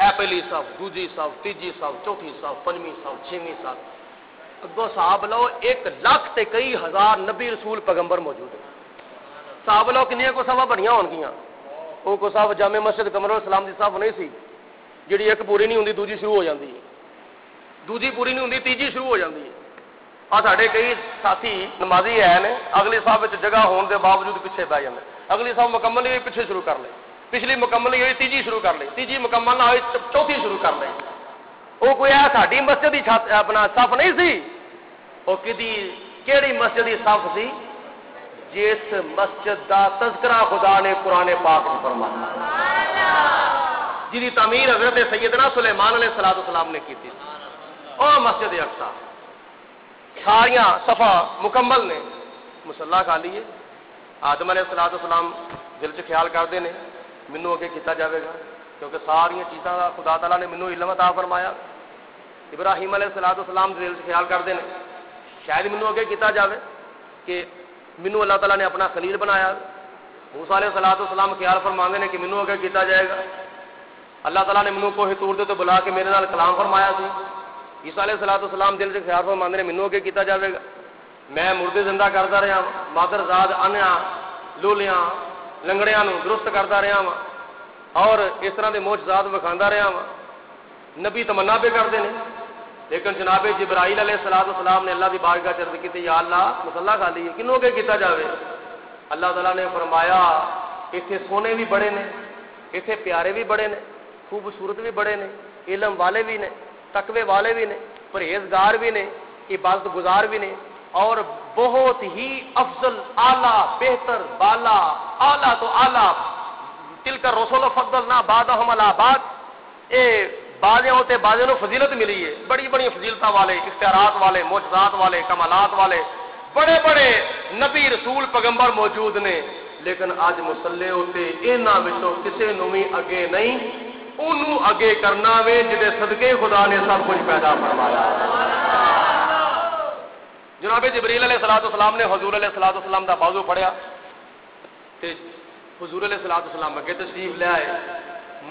اے پہلی صف، دوجی صف، تیجی صف، چوتھی صف، پنجویں صف، چھویں صف، اگوں صاحب لو 1 لاکھ تے کئی ہزار نبی رسول پیغمبر موجود ہیں۔ صاحب لو کنیاں کو صفاں بنیاں ہون گیاں، وہ کو صاحب جامع مسجد قمر الاسلام دی صف نہیں سی جڑی ایک پوری نہیں ہوندی دوجی شروع ہو جاندی ہے، دوجی پوری نہیں ہوندی تیجی شروع ہو جاندی ہے۔ ساڈے کئی ساتھی نمازی ہے نے اگلی صف وچ جگہ ہون دے باوجود پیچھے بہ جاندے، اگلی صف مکمل نہیں ہوئی پیچھے شروع کر لے، پچھلی مکمل نہیں ہوئی تیجی شروع کر لے، تیجی مکمل نہ ہوئی چوتھی شروع کر لے۔ وہ کوئی ہے ساڈی مسجد دی اپنا صف نہیں سی، وہ کیڑی مسجد دی صف سی؟ جس مسجد دا تذکرہ خدا نے قرآن پاک میں فرمایا، جی تعمیر حضرت سیدنا سلیمان علیہ السلام نے کی تھی، اور مسجد اقصی ساریاں صفا مکمل نے، مصلا خالی ہے۔ آدم علیہ السلام دل چ خیال کرتے ہیں مینوں اگے کیتا جاوے گا، کیونکہ ساری چیزاں دا خدا تعالیٰ نے مینوں علم عطا فرمایا۔ ابراہیم علیہ السلام دل چ خیال کرتے ہیں شاید مینوں اگے کیتا جاوے کہ مینوں اللہ تعالیٰ نے اپنا خلیل بنایا۔ موسیٰ علیہ السلام خیال فرماندے نے کہ مینوں اگے کیتا جائے گا، اللہ تعالیٰ نے مینوں کوہ طور تے بلا کے میرے نال کلام فرمایا سی۔ عیسیٰ علیہ السلام دل سے خیال فرماندے نے مینوں اگے کیتا جاوے گا، میں مردے زندہ کرتا رہا، مادر زاد انیا لولیاں لنگڑیاں نو درست کرتا رہا وا، اور اس طرح کے معجزات وکھاندا رہا وا۔ نبی تمنا پہ کرتے ہیں، لیکن جناب جبرائیل علیہ السلام نے اللہ کی بارگاہ چ عرض کی یا اللہ مصلا خالی ہے، کنوں اگے کیتا جاوے؟ اللہ تعالیٰ نے فرمایا اتنے سونے بھی بڑے نے، اتنے پیارے بھی بڑے نے، خوبصورت بھی بڑے نے، علم والے بھی نے، تقوی والے بھی نے، پرہیزگار بھی نے، عبادت گزار بھی نے، اور بہت ہی افضل اعلیٰ بہتر بالا اعلیٰ تو اعلیٰ تل کر رسول فضلنا بعضهم علی بعض، اے بعضیں ہوتے بعضیں نو فضیلت ملی ہے، بڑی بڑی فضیلتاں والے، اختیارات والے، معجزات والے، کمالات والے بڑے بڑے نبی رسول پیغمبر موجود نے، لیکن اج مصلے ہوتے انہاں وچوں کسے نو بھی اگے نہیں، اونوں اگے کرنا وے جدے صدقے خدا نے سب کچھ پیدا فرمایا۔ جناب جبریل علیہ السلام نے حضور علیہ السلام دا بازو پڑھیا تے حضور علیہ السلام اگے تشریف لے آئے،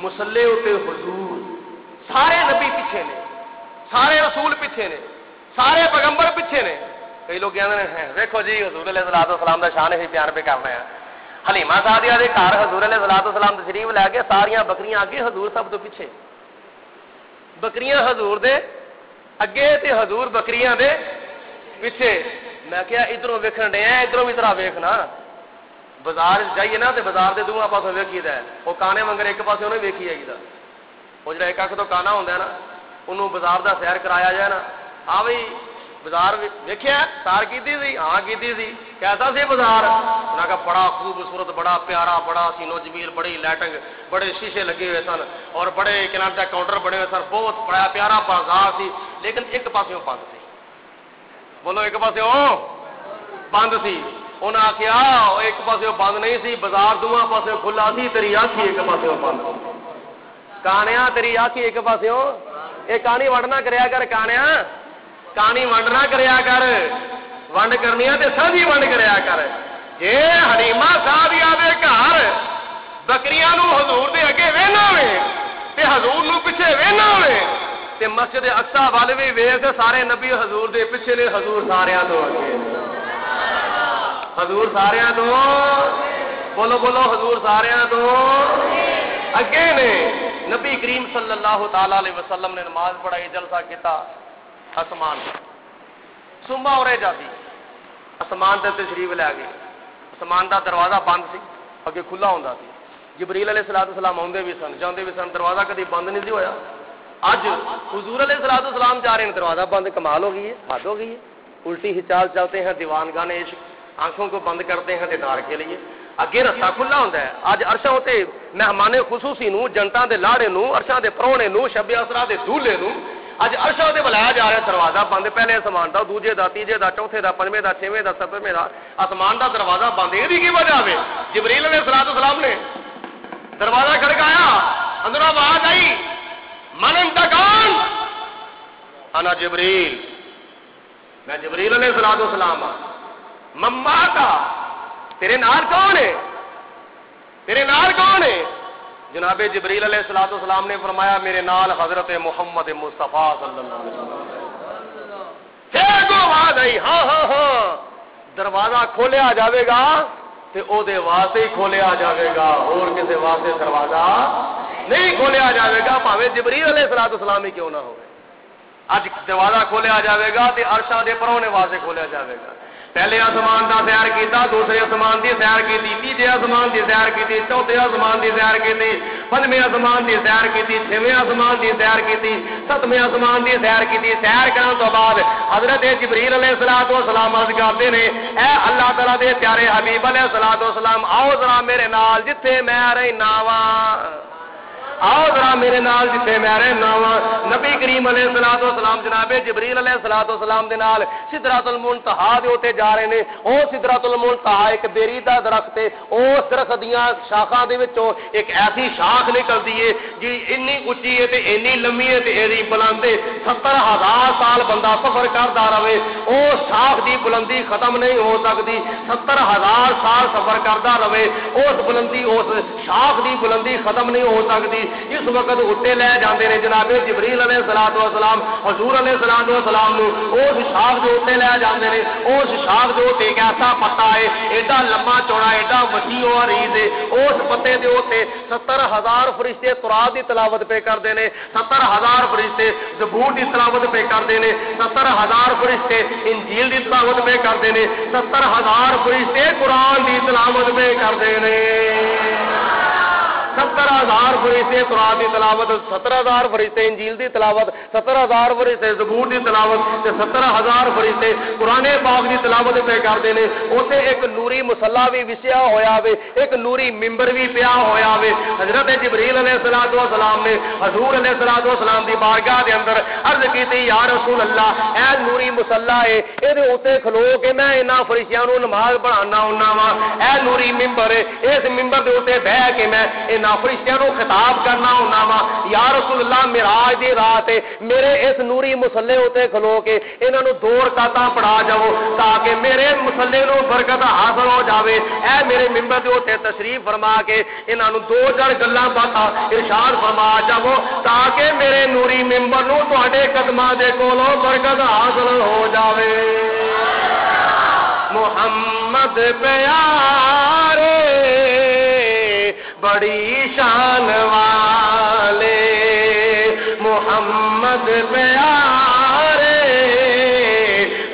مصلے ہوتے حضور، سارے نبی پیچھے نے، سارے رسول پیچھے نے، سارے پیغمبر پیچھے نے۔ کئی لوگ کہتے ہیں دیکھو جی حضور علیہ السلام دا شان ہی بیان پہ کرنا ہے، حلیمہ سعدیہ دے گھر حضور علیہ السلام تشریف لے کے ساریاں بکریاں اگے، حضور سب تو پیچھے، بکریاں حضور دے اگے تے حضور بکریاں دے پیچھے۔ میں کیا ادھروں ویکھن ڈے ہیں، ادھروں بھی طرح ویکھنا، بازار جائیے نا تے بازار دے دونوں پاسوں ویکھیدا ہے، وہ کانے منگر ایک پاسے انہیں ویکھی آئی دا، وہ جڑا ایک اکھ تو کانا ہوندا ہے نا، انہوں بازار دا سیر کرایا جائے نا، ہاں بھئی بازار ویکھیا سار کیتی سی، ہاں کیتی سی، کیسا سی بازار؟ انہاں کا بڑا خوبصورت، بڑا پیارا، بڑا سینو جمیل، بڑی لائٹنگ، بڑے شیشے لگے ہوئے سن، اور بڑے کنارے کاؤنٹر بنے ہوئے سن، بہت بڑا پیارا بازار سی، لیکن ایک پاسوں بند سی۔ بولو ایک پاسے بند سی، انہیں آخیا ایک پاسے بند نہیں سی، بازار دونوں پاسے کھلا سی، تیری آنکھی ایک پاسے بند، کانیا تیری آنکھی ایک پاسے، یہ کہانی وڈنا کریا کر، کانیا کہانی ونڈ نہ کریا کر، ونڈ کرنی ہے تے ساری ونڈ کریا کر۔ جے حلیمہ سعدیہ دے گھر بکریاں نو حضور دے اگے وینا وے تے حضور نو پیچھے وینا وے تے مسجد اقصی والے بھی ویکھ سارے نبی حضور دے پیچھے نے، حضور ساریاں تو اگے، حضور ساریاں تو، بولو بولو حضور ساریاں تو اگے نے۔ نبی کریم صلی اللہ تعالی علیہ وسلم نے نماز پڑھائی، جلسہ کیتا، آسمان صبح اور جاتی آسمان تے تشریف لے گئے، آسمان دا دروازہ بند سی، اگے کھلا ہوندا سی، جبریل علیہ السلام آندے بھی سن جاندے بھی سن، دروازہ کدی بند نہیں سی ہویا۔ اج حضور علیہ السلام جا رہے ہیں، دروازہ بند، کمال ہو گئی ہے، حد ہو گئی ہے، الٹی ہی چال چلتے ہیں دیوانگان عشق، آنکھوں کو بند کرتے ہیں دیدار کے لیے، اگے رستہ کھلا ہوندا ہے۔ اج عرشاں تے مہمان خصوصی نو، جنٹاں دے لاڑے نو، عرشاں دے پرونے نو، شب اسرا دے دولے نو اج عرشاں تے بلایا جا رہا ہے، دروازہ بند، پہلے آسمان دا، دوجے دا، تیجے دا، چوتھے دا، پنجویں دا، چھویں دا، ستویں دا، آسمان دا دروازہ بند۔ یہ کی وجہ ہے؟ جبریل علیہ السلام نے دروازہ کھڑکایا، اندروں آواز آئی، من انت کون؟ انا جبریل، میں جبریل علیہ السلام ہاں. مما کا تیرے نال کون ہے؟ تیرے نال کون ہے؟ جناب جبریل علیہ السلام نے فرمایا میرے نال حضرت محمد مصطفیٰ صلی اللہ علیہ وسلم. پھر کو آواز آئی ہاں ہاں ہاں دروازہ کھولیا جاوے گا تے او دے واسطے ہی کھولیا جاوے گا اور کسی واسطے دروازہ نہیں کھولیا جاوے گا بھاوے جبریل علیہ السلام ہی کیوں نہ ہوئے. اج دروازہ کھولیا جاوے گا تے عرشاں دے پرونے واسطے کھولیا جاوے گا. پہلے آسمان دا سیر کیتا دوسرے آسمان دی سیر کیتی تیجے آسمان دی سیر کیتی چوتھے آسمان دی سیر کیتی پنجویں آسمان دی سیر کیتی چھویں آسمان دی سیر کیتی ستویں آسمان دی سیر کیتی. سیر کرن تو بعد حضرت جبریل علیہ السلام عرض کرتے نے اے اللہ تعالی دے پیارے حبیب علیہ السلام آؤ ذرا میرے نال جتھے میں رہنا واں آؤ ذرا میرے نال جتھے میں رہنا واں. نبی کریم علیہ السلام جناب جبریل علیہ السلام دے نال سدرۃ المنتہا دے اوتے جا رہے نے. او سدرۃ المنتہا ایک بیری دا درخت ہے. اس درخت دیاں شاخاں دے وچوں ایک ایسی شاخ نکلدی ہے جی انی اونچی ہے تے انی لمبی ہے تے ایدی بلند ہے 70,000 سال بندہ سفر کردا رہے او شاخ دی بلندی ختم نہیں ہو سکتی. 70,000 سال سفر کردا رہے اس بلندی اس شاخ دی بلندی ختم نہیں ہو سکتی. اس وقت اٹھے لے جاندے نے جناب جبریل علیہ السلام حضور علیہ السلام نو اس شاخ جو اٹھے لے جاندے نے. اس شاخ جو تے ایک ایسا پتا ہے ایڈا لمبا چوڑا ایڈا وسیع و عریض ہے. اس پتے دے اوتے 70,000 فرشتے قرآن دی تلاوت پہ کردے نے. 70,000 فرشتے زبور دی تلاوت پہ کردے نے. 70,000 فرشتے انجیل دی تلاوت پہ کردے نے. 70,000 فرشتے قرآن دی تلاوت پہ کردے نے. 70,000 فرشتے قرآن دی تلاوت 70,000 فرشتے انجیل دی تلاوت 70,000 فرشتے زبور دی تلاوت تے 70,000 فرشتے قرآن پاک دی تلاوت پہ کردے نے. اوتے ایک نوری مصلی بھی وسیا ہویا وے ایک نوری ممبر بھی پیا ہویا وے. حضرت جبریل علیہ السلام نے حضور علیہ السلام دی بارگاہ دے اندر عرض کیتی یا رسول اللہ اے نوری مصلی ہے اے دے اوتے کھلو کے میں انہاں فرشتیاں نو نماز پڑھانا ہوندا وا. اے نوری ممبر اس ممبر دے اوتے بیٹھ کے میں فرشتیاں نو خطاب کرنا ہونا وا یا رسول اللہ معراج دی رات میرے اس نوری مصلی اوتے کھلو کے انہاں نو 2 رکعتاں پڑھا جاؤ تاکہ میرے مصلی نو برکت حاصل ہو جاوے. اے میرے ممبر دے اوتے تشریف فرما کے انہاں نو 2-4 گلاں باتاں ارشاد فرما جاؤ تاکہ میرے نوری ممبر نو تہاڈے قدماں دے کولوں برکت حاصل ہو جاوے. محمد پیارے بڑی شان والے محمد پیارے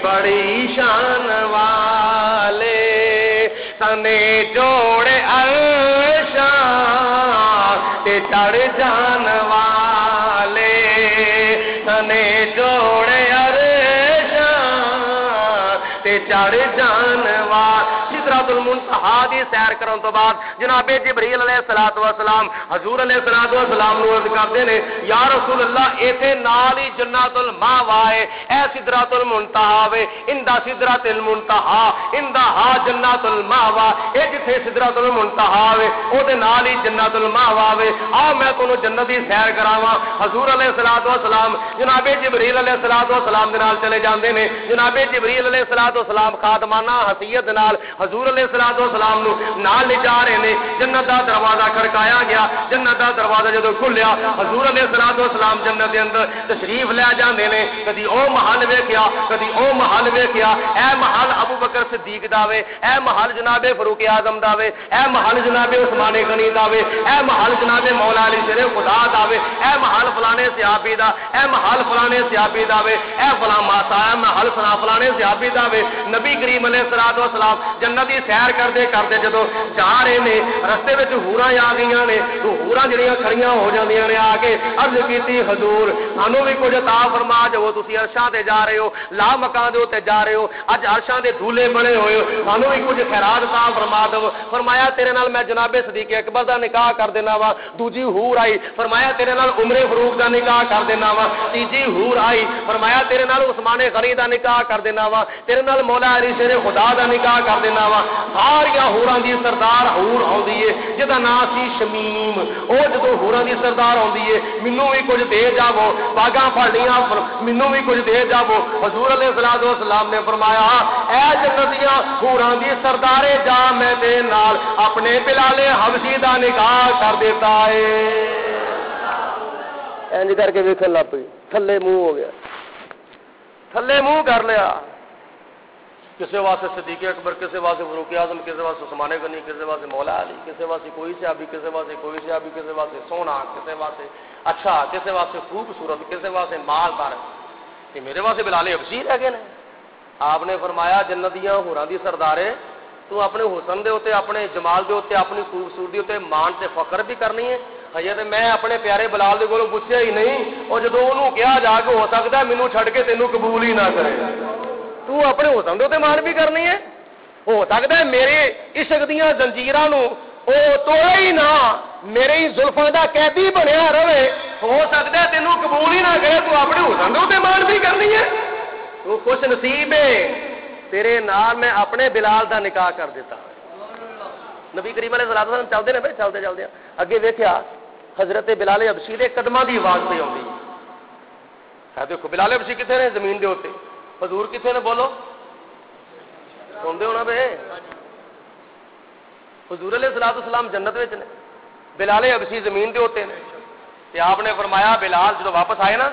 بڑی شان والے تنے جوڑے عرشاں تے چڑھ جان والے تنے جوڑے عرشاں تے چڑھ جان والے. سدرۃ المنتہا دی سیر کرن تو بعد جناب جبریل علیہ السلام حضور علیہ السلام نو عرض کردے نے یا رسول اللہ ایتھے نال ہی جنت الماوا ہے. اے سدرۃ المنتہا وے اندا سدرۃ المنتہا اندا ہا جنت الماوا. اے جتھے سدرۃ المنتہا وے او دے نال ہی جنت الماوا وے. آ میں تانوں جنت دی سیر کراواں. حضور علیہ السلام جناب جبریل علیہ السلام دے نال چلے جاندے نے. جناب جبریل علیہ السلام خادمانہ حیثیت نال حضور علیہ السلام نو نال لے جا رہے نے. جنت دا دروازہ کھڑکایا گیا. جنت دا دروازہ جدوں کھلیا حضور علیہ السلام جنت دے اندر تشریف لے جاندے نے. کدی او محل ویکھیا کدی او محل ویکھیا. اے محل ابو بکر صدیق دا وے اے محل جناب فاروق اعظم دا وے اے محل جناب عثمان غنی دا وے اے محل جناب مولا علی شیر خدا دا وے اے محل فلانے صحابی دا اے محل فلانے صحابی دا وے اے فلاں ماسا محل فلانے صحابی دا وے. نبی کریم علیہ السلام جنت دی سیر کردے کردے جدوں جا رہے نے رستے وچ ہوراں آ گئیاں نے. ہوراں جڑیاں کھڑیاں ہو جاندیاں نے آ کے عرض کیتی حضور سانوں بھی کچھ عطا فرما جو تسی عرشاں تے جا رہے ہو لا مکان دے اوتے جا رہے ہو اج عرشاں دے دھولے بنے ہوئے ہو سانوں بھی کچھ خیرات عطا فرما دو. فرمایا تیرے نال میں جناب صدیق اکبر دا نکاح کر دینا وا. دوجی حور آئی فرمایا تیرے نال عمر فاروق دا نکاح کر دینا وا. تیجی حور آئی فرمایا تیرے نال عثمان غنی دا نکاح کر دینا وا, تیرے نال مولا علی شیر خدا دا نکاح کر دینا وا. ساریا ہوراں دی سردار حور آندی ہے جدا نام سی شمیم. او جدوں ہوراں دی سردار آندی ہے مینوں بھی کچھ دے جاؤ, باغاں پھڑیاں مینوں بھی کچھ دے جاؤ. حضور علیہ الصلوۃ والسلام نے فرمایا اے جنتیاں ہوراں دی سردارے جا میں دے نال اپنے بلال حبشی دا نکاح کر دیتا ہے. انج کر کے ویکھن لگ پئی, تھلے منہ ہو گیا, تھلے منہ کر لیا. کسی واسطے صدیق اکبر, کسی واسطے فاروق اعظم, کسی واسطے عثمان غنی, کسی واسطے مولا علی, کسی واسطے کوئی صحابی, کسی واسطے کوئی صحابی, کسی واسطے سونا, کسی واسطے اچھا, کسی واسطے خوبصورت, کسی واسطے مالدار. یہ میرے واسطے بلال حبشی رہ گئے نے. آپ نے فرمایا جنتیاں ہوراں دی سردارے تو اپنے حسن دے ہوتے, اپنے جمال دے ہوتے, اپنی خوبصورتی ہوتے مان سے فخر بھی کرنی ہے. ہجے تے میں اپنے پیارے بلال دے کولوں پوچھیا ہی نہیں, اور جدوں اونوں کہا جا کے ہو سکدا ہے مینوں چھڈ کے تینوں قبول ہی نہ کرے. تو اپنے حسن دے تے مان بھی کرنی ہے. ہو سکدا ہے میرے عشق دیاں زنجیراں نوں او توڑے ہی نہ, میرے ہی زلفاں دا قیدی بنیا رہے. ہو سکدا ہے تینوں قبول ہی نہ کرے, تو اپنے حسن دے تے مان بھی کرنی ہے. تو خوش نصیب ہے تیرے نال میں اپنے بلال دا نکاح کر دیتا. نبی کریم علیہ الصلوۃ والسلام چلتے نے بھائی, چلتے چلتے اگے ویکھیا حضرت بلال حبشی دے قدماں دی آواز پہ آؤندی ہے. دیکھو بلال حبشی کتنے نے زمین دے اوتے, حضور کتنے نے بولو سنتے ہو نا بے. حضور علیہ الصلوۃ والسلام جنت وچ نے, بلال حبشی زمین دے اوتے نے. تے آپ نے فرمایا بلال جدوں واپس آئے نا,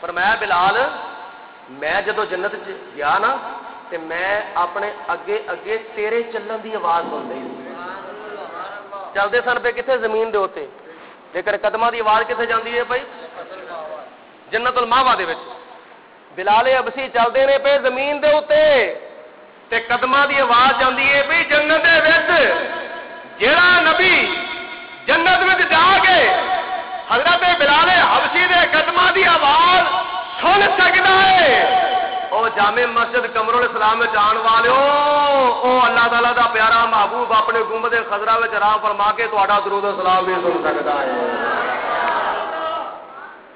فرمایا بلال میں جدوں جنت چ گیا نا تے میں اپنے اگے اگے تیرے چلن دی آواز سن رہی ہوں. چلتے سن پہ کتنے زمین دے ہوتے, لیکن قدماں دی آواز کتنے جاندی ہے بھائی جنت الماوا دے وچ. بلال حبشی چلتے نے پہ زمین دے اوتے تے قدماں دی آواز جاندی ہے بھائی جنت دے وچ. جیڑا نبی جنت وچ جا کے حضرت بلال حبشی دے قدماں دی آواز سن سکدا ہے, او جامع مسجد قمر الاسلام میں جان والو, او اللہ تعالیٰ دا پیارا محبوب اپنے گنبد خضرا وچ راہ فرما کے تہاڈا درود و سلام بھی سن سکدا ہے.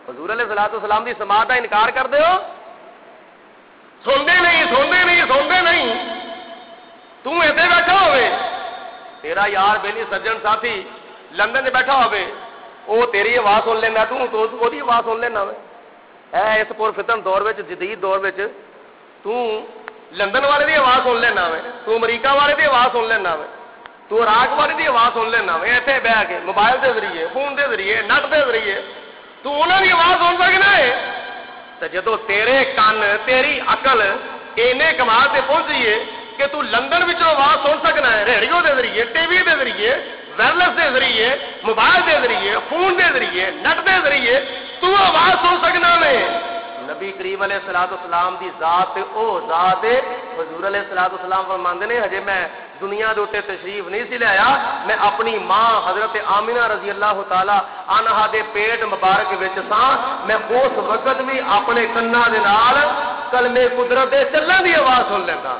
حضور علیہ الصلوۃ والسلام دی سماعت دا انکار کر دیو, سنتے نہیں سنتے نہیں سنتے نہیں. تو ایتھے بیٹھا ہوئے, تیرا یار بیلی سجن ساتھی لندن وچ بیٹھا ہوئے, او تیری آواز سن لینا, تو دی آواز سن لینا وے. اس پر فتن دور وچ, جدید دور وچ تو لندن والے دی آواز سن لینا وے, تو امریکہ والے دی آواز سن لینا وے, تو عراق والے دی آواز سن لینا وے. ایتھے بیٹھ کے موبائل دے ذریعے, فون دے ذریعے, نیٹ دے ذریعے تو انہاں دی آواز سن سکنا ہے. تے جدوں تیرے کان تیری عقل اینے کمال تے پہنچی ہے کہ تو لندن وچ آواز سن سکنا ہے, ریڈیو دے ذریعے, ٹی وی دے ذریعے, وائرلیس دے ذریعے, موبائل دے ذریعے, فون دے ذریعے, نیٹ دے ذریعے تو آواز سن سکنا ہے. نبی کریم علیہ الصلوۃ والسلام دی ذات او ذات ہے. حضور علیہ الصلوۃ والسلام فرماندے نے ہجے میں دنیا دے اوتے تشریف نہیں سی لایا, میں اپنی ماں حضرت آمینہ رضی اللہ تعالی عنہا دے پیٹ مبارک وچ ساں. میں اس وقت بھی اپنے کناں دے نال کلمے قدرت دے چلن دی آواز سن لیندا.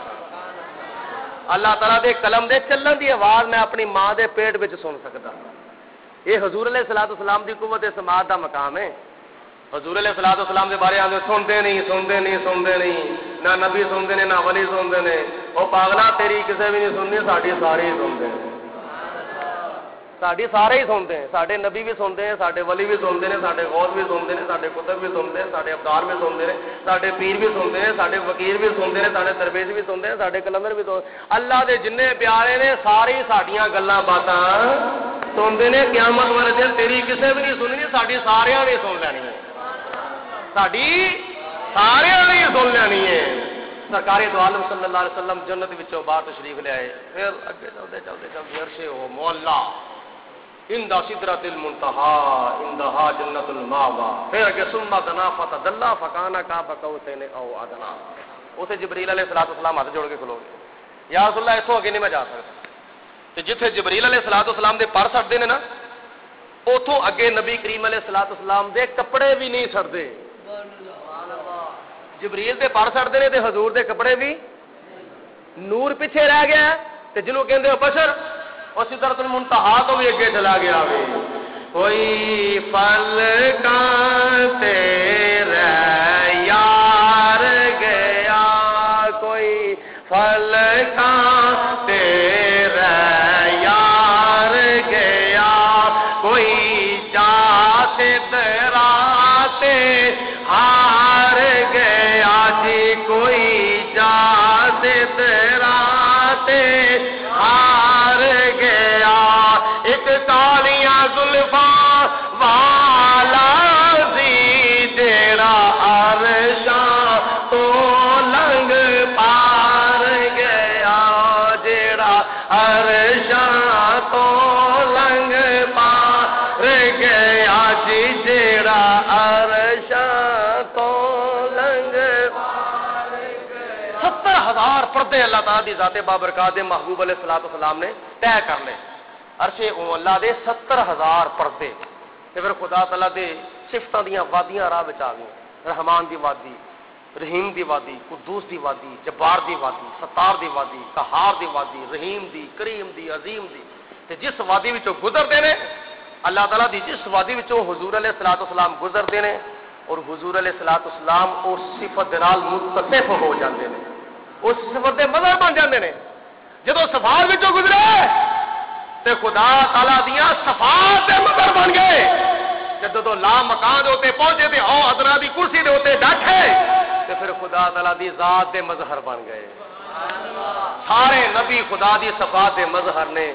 اللہ تعالیٰ دے کلم دے چلن دی آواز میں اپنی ماں دے پیٹ وچ سن سکدا. یہ حضور علیہ الصلوۃ والسلام دی قوت سماعت دا مقام ہے. حضور علیہ الصلوۃ والسلام دے بارے آندے سنتے نہیں سنتے نہیں سنتے نہیں, نہ نبی سنتے نے نہ ولی سنتے نے. او پاگلا تیری کسے بھی نہیں سننی, ساڈی سارے ہی سنتے ہیں, ساڈی سارے ہی سنتے ہیں. ساڈے نبی بھی سنتے ہیں, ساڈے ولی بھی سنتے ہیں, ساڈے غوث بھی سنتے ہیں, ساڈے کتب بھی سنتے ہیں, ساڈے ابدال بھی سنتے ہیں, ساڈے پیر بھی سنتے ہیں, ساڈے فقیر بھی سنتے ہیں, ساڈے درویش بھی سنتے ہیں, ساڈے کلندر بھی سنتے ہیں. اللہ دے جننے پیارے نے سارے ساڈیاں گلاں باتاں سنتے ہیں. قیامت والے دن تیری کسے بھی نہیں سننی, ساڈی ساریاں نے سن لینی ہے, ساڈی ساریاں نے سن لینی ہے. سرکار دو عالم صلی اللہ علیہ وسلم جنت وچوں باہر تشریف لے آئے. پھر اگے چلتے چلتے چلتے عرش ہو مولا عند سدرۃ المنتہا عندہا جنت الماوا. پھر اگے ثم دنا فتدلى فکان قاب قوسین او ادنی. اسے جبریل علیہ الصلوۃ والسلام ہاتھ جوڑ کے کھلو گے, یا رسول اللہ اتوں اگے نہیں میں جا سکتا. تے جتھے جبریل علیہ الصلوۃ والسلام دے پر سٹدے نے نا, اتوں اگے نبی کریم علیہ الصلوۃ والسلام دے کپڑے بھی نہیں سٹدے. جبریل دے پر سٹدے نے تے حضور دے کپڑے بھی, نور پیچھے رہ گیا تے جنوں کہندے ہو بشر اور سدرۃ المنتہا تو بھی اگے چلا گیا. کوئی پل کا ہار گیا جی کوئی جازت راتے ہار گیا ایک کالیاں زلفاں والا سی جیڑا عرشاں تو لنگ پار گیا جیڑا عرشاں تو لنگ پار گیا جی جیڑا عرشاں تو لنگ پار گیا 70,000 پردے اللہ تعالیٰ دی ذات بابرکات دے محبوب علیہ السلام نے طے کر لے عرش اللہ دے 70,000 پردے تے پھر خدا تعالیٰ دے صفتاں دیاں وادیاں راہ وچ آ گئیں رحمان دی وادی رحیم دی وادی قدوس دی وادی جبار دی وادی ستار دی وادی قہار دی وادی رحیم دی کریم دی عظیم دی تے جس وادی وچوں گزرتے نے اللہ تعالیٰ دی جس وادی وچوں حضور علیہ السلام گزرتے نے اور حضور علیہ السلام اس صفت دے نال متصف ہو جاندے نے اس صفت دے مظہر بن جاندے نے جدوں صفات وچوں گزرے تے خدا تعالیٰ دیاں صفات دے مظہر بن گئے جدوں تو لا مکان دے اوتے پہنچے تے او حضرت دی کرسی دے اوتے بیٹھے تے پھر خدا تعالیٰ دی ذات دے مظہر بن گئے سارے نبی خدا دی صفات دے مظہر نے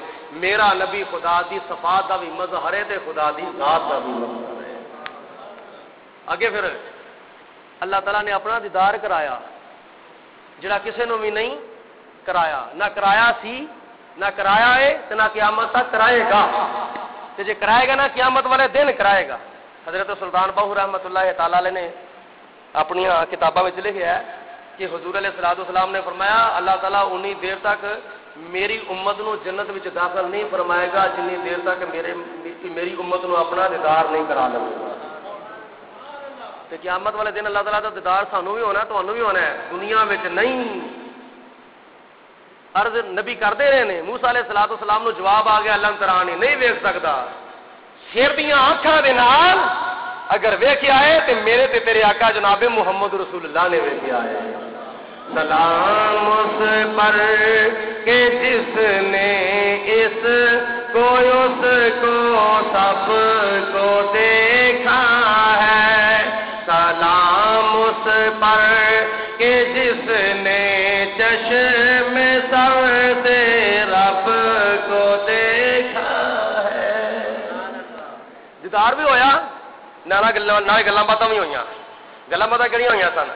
میرا نبی خدا دی صفات دا بھی مظہر ہے تے خدا دی ذات دا بھی مظہر ہے اگے پھر اللہ تعالیٰ نے اپنا دیدار کرایا جڑا کسے نو بھی نہیں کرایا نہ کرایا سی نہ کرایا ہے تے نہ قیامت تک کرائے گا تے جے کرائے گا نا قیامت والے دن کرائے گا حضرت سلطان باہو رحمۃ اللہ تعالی علیہ نے اپنی کتاباں وچ لکھیا ہے کہ حضور علیہ السلام نے فرمایا اللہ تعالیٰ انی دیر تک میری امت نو جنت وچ داخل نہیں فرمائے گا جنی دیر تک میری امت نو اپنا دیدار نہیں کرا لے گا تے قیامت والے دن اللہ تعالیٰ دا دیدار سانو بھی ہونا تانوں بھی ہونا ہے دنیا وچ نہیں عرض نبی کرتے رہے نے موسیٰ علیہ السلام نو جواب آ گیا لن ترانی نہیں ویکھ سکدا سر دیاں آنکھاں دے نال اگر ویکھیا ہے تے میرے تے تیرے آقا جناب محمد رسول اللہ نے ویکھیا ہے سلام اس پر کہ جس نے اس کو سب کو دیکھا ہے سلام اس پر کہ جس نے چشم سر سے رب کو دیکھا ہے دیدار بھی ہویا نال گلاں باتاں بھی ہوئیاں گلاں باتاں کہڑیاں ہوئیاں سن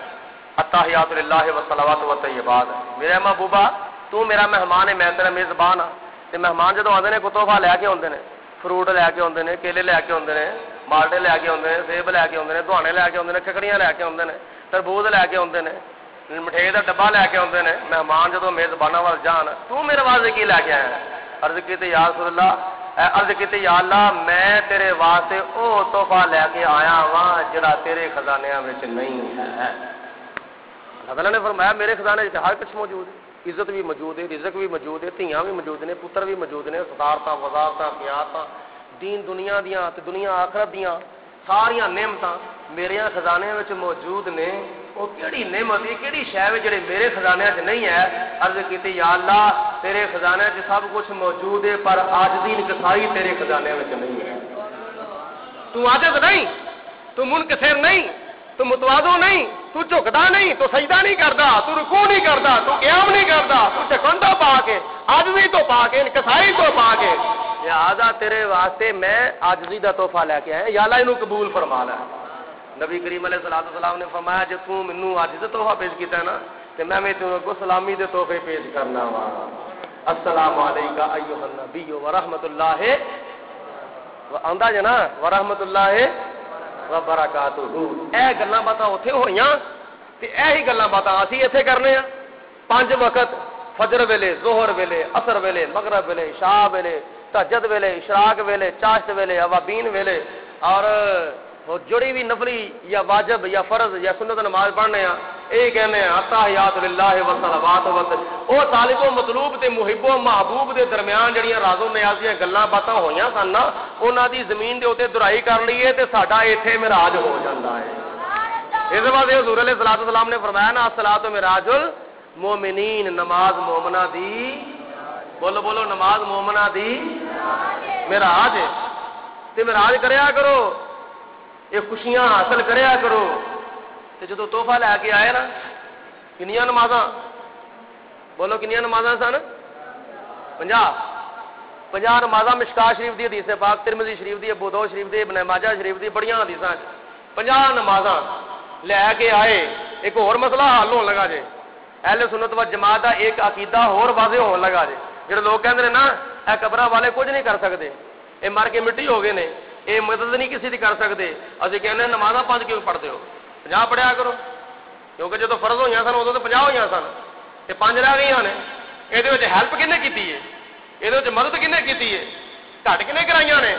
التحیات للہ والصلوات والطیبات میرے محبوبہ تو میرا مہمان ہے میں تیرا میزبان ہاں تے مہمان جدوں آندے نے کوئی تحفہ لے کے آندے نے فروٹ لے کے آندے نے کیلے لے کے آندے نے مالٹے لے کے آندے نے سیب لے کے آندے نے دوانے لے کے آندے نے ککڑیاں لے کے آندے نے تربوز لے کے آندے نے مٹھائی دا ڈبا لے کے آندے نے مہمان جدوں میزباناں وال جان تو میرے واسطے کی لے کے آیا عرض کیتی یا رسول اللہ عرض کیتی یا اللہ میں تیرے واسطے او تحفہ لے کے آیا ہاں جڑا تیرے خزانیاں وچ نہیں ہے اللہ نے فرمایا میرے خزانے وچ ہر کچھ موجود ہے عزت بھی موجود ہے رزق بھی موجود ہے دھیاں بھی موجود نے پتر بھی موجود نے صدارتاں وزارتاں قیادتاں دین دنیا دیاں تے دنیا آخرت دیاں ساریاں نعمتاں میرے خزانے وچ موجود نے وہ کیڑی نعمت ہے کیڑی شے ہے جڑے میرے خزانے وچ نہیں ہے عرض کیتی یا اللہ تیرے خزانے وچ سب کچھ موجود ہے پر عاجزی انکساری تیرے خزانے وچ نہیں ہے تو عاجز نہیں تو منکسر نہیں تو متواضع نہیں تو جھکدا نہیں تو سجدہ نہیں کردا تو رکوع نہیں کردا تو قیام نہیں کردا تو چکندا پا کے عاجزی تو پا کے انکساری تو پا کے لہذا تیرے واسطے میں عاجزی دا تحفہ لے کے آیا یا اللہ اینو قبول فرما لے نبی کریم علیہ السلام نے فرمایا جے تو مینوں عاجز تحفہ پیش کیتا ہے نا تے میں تینوں کو سلامی دے تحفے پیش کرنا وا السلام علیکم ایھا النبی ورحمۃ اللہ آندا جے نا ورحمۃ اللہ وبرکاتہ اے گلاں باتاں اوتھے ہوئیاں تے ایہی گلاں باتاں اسی ایتھے کرنے ہیں 5 وقت فجر ویلے ظہر ویلے عصر ویلے مغرب ویلے عشاء ویلے تہجد ویلے اشراق ویلے چاشت ویلے اوابین ویلے اور جڑی بھی نفلی یا واجب یا فرض یا سنت نماز پڑھنے ہیں یہ کہنے ہیں التحیات للہ والصلوات او طالب و مطلوب تے محب و محبوب دے درمیان جڑیاں راز و نیاز دیاں گلاں باتاں ہویاں سن نا انہاں دی زمین دے اوتے درائی کر لئیے تے ساڈا ایتھے معراج ہو جاندا ہے اس واسطے حضور علیہ السلام نے فرمایا نا الصلاۃ معراج المومنین نماز مومنہ دی بولو بولو نماز مومنہ دی معراج تے معراج کریا کرو یہ خوشیاں حاصل کریا کرو تو جدو تحفہ لے کے آئے نا کنیاں نمازاں بولو کنیاں نمازاں سن 50 نمازاں مشکا شریف دی حدیث پاک ترمذی شریف دی ابو داؤد شریف دی ابن ماجہ شریف دی بڑیاں حدیثاں 50 نمازاں لے کے آئے. ایک اور مسئلہ حل ہون لگا جے اہل سنت و جماعت دا ایک عقیدہ اور واضح ہون لگا جے جڑے لوگ کہندے نے نا اے قبراں والے کچھ نہیں کر سکتے اے مر کے مٹی ہو گئے نے اے مدد نہیں کسی دی کر سکتے اسی کہنے نمازاں 5 کیوں پڑھتے ہو 50 پڑھیا کرو کیونکہ جدو فرض ہوئی سن ادو تو 50 ہوئی سن یہ 5 رہ گئی نے یہ ہیلپ کنے کی ہے یہ مدد کنے کی ہے گھٹ کنے کرائی نے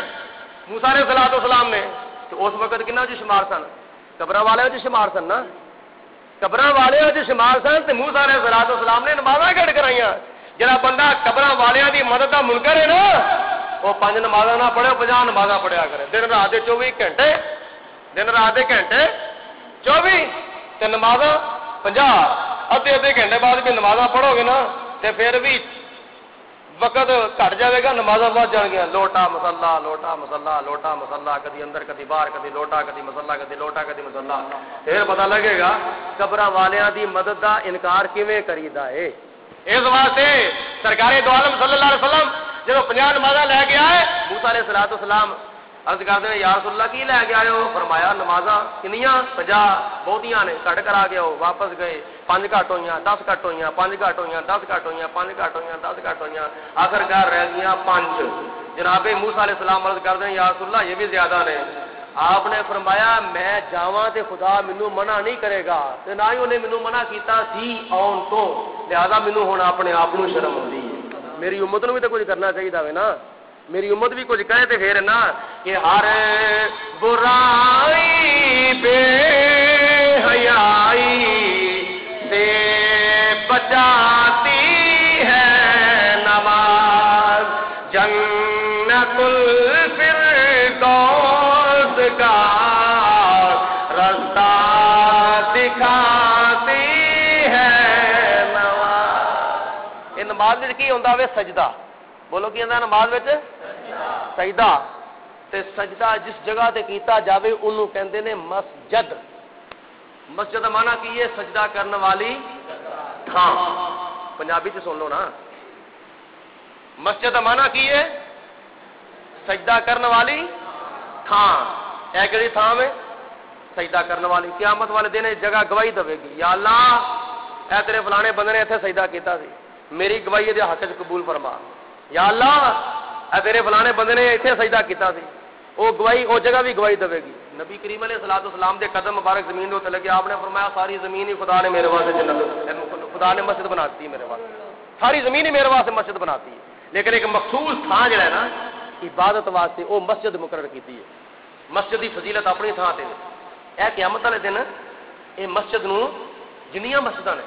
موسیٰ علیہ الصلوۃ والسلام نے تو اس وقت کنا چ شمار سن قبراں والے چ شمار سن نا قبراں والے چ شمار سن تو موسیٰ علیہ الصلوۃ والسلام نے نمازاں گھٹ کرائی جڑا بندہ قبراں والے دی مدد دا منکر ہے نا وہ 5 نمازاں نہ پڑھے 50 نمازاں پڑھیا کرے دن رات 24 گھنٹے دن رات کے گھنٹے 24 تے نمازاں 50 ادھے گھنٹے بعد بھی نمازاں پڑھو گے نا تے پھر بھی وقت گھٹ جائے گا نمازاں بہت جان گیا لوٹا مسلح لوٹا مسلح لوٹا مسلح کدی اندر کدی باہر کدی لوٹا کدی مسلح کدی لوٹا کدی مسلح پھر پتہ لگے گا قبراں والیاں دی مدد دا انکار کیویں کریدا ہے. اس واسطے سرکار دو عالم صلی اللہ علیہ وسلم جب 50 نمازاں لے کے آئے موسیٰ علیہ الصلوۃ والسلام عرض کرتے ہیں یا رسول اللہ کی لے کے آئے ہو فرمایا نمازاں کنیاں 50 بہتیاں نے گھٹ کرا کے ہو واپس گئے 5 گھٹ ہوئیاں 10 گھٹ ہوئیاں 5 گھٹ ہوئیاں 10 گھٹ ہوئیاں 5 گھٹ ہوئیاں 10 گھٹ ہوئیاں آخر کار رہ گیا 5. جناب موسیٰ علیہ السلام عرض کرتے ہیں یا رسول اللہ یہ بھی زیادہ نے. آپ نے فرمایا میں جاواں تے خدا مینوں منع نہیں کرے گا تے نہ ہی انہیں مینوں منع کیتا سی آن تو لہذا مینوں ہن اپنے آپ نوں شرم ہوندی ہے. میری امت نوں بھی تو کچھ کرنا چاہیے ہوے نا میری امت بھی کچھ کہے تے پھر نا کہ ہر برائی بے حیائی سے بچاتی ہے نماز جنت الفردوس کا رستہ دکھاتی ہے نماز. یہ نماز میں کی ہوندا وے سجدہ بولو کی ہوندا نماز وچ سجدہ تے سجدہ جس جگہ تے کیتا جاوے انہوں کہندے نے مسجد. مسجد مانا کی ہے سجدہ کرنے والی تھان پنجابی سے سن لو نا مسجد مانا کی ہے سجدہ کرنے والی تھان. اے کیڑی تھان ہے سجدہ کرنے والی قیامت والے دن جگہ گواہی دے گی یا اللہ اے تیرے فلانے بندے نے ایتھے سجدہ کیتا سی میری گواہی دے حق وچ قبول فرما یا اللہ اے تیرے فلانے بندے نے ایتھے سجدہ کیتا سی وہ گواہی وہ جگہ بھی گواہی دے گی. نبی کریم علیہ الصلوۃ والسلام دے قدم مبارک زمین دے تے لگے آپ نے فرمایا ساری زمین ہی خدا نے میرے واسطے جنت خدا نے مسجد بنا دی میرے واسطے ساری زمین ہی میرے واسطے مسجد بناتی ہے لیکن ایک مخصوص تھان جڑا ہے نا عبادت واسطے وہ مسجد مقرر کیتی ہے. مسجد دی فضیلت اپنی تھان تے اے قیامت والے دن اے مسجد نو جنیاں مسجداں نے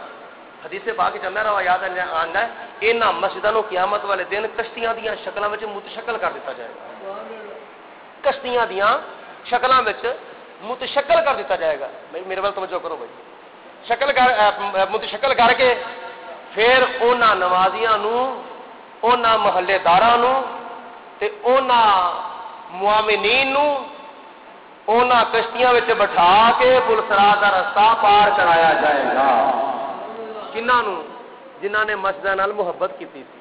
حدیث پاک چ اندر روایات آندا ہے انہاں مسجداں نو قیامت والے دن کشتیاں دیاں شکلاں وچ متشکل کر دتا جائے گا. کشتیاں دیاں شکلاں وچ متشکل کر دتا جائے گا. میرے ول توجہ کرو بھائی شکل متشکل کر کے پھر انہاں نمازیاں نو انہاں محلے داراں نو تے انہاں مومنین نو انہاں کشتیاں وچ بٹھا کے پل صراط دا رستہ پار کرایا جائے گا. کنہاں نو جنہاں نے مسجد نال محبت کیتی سی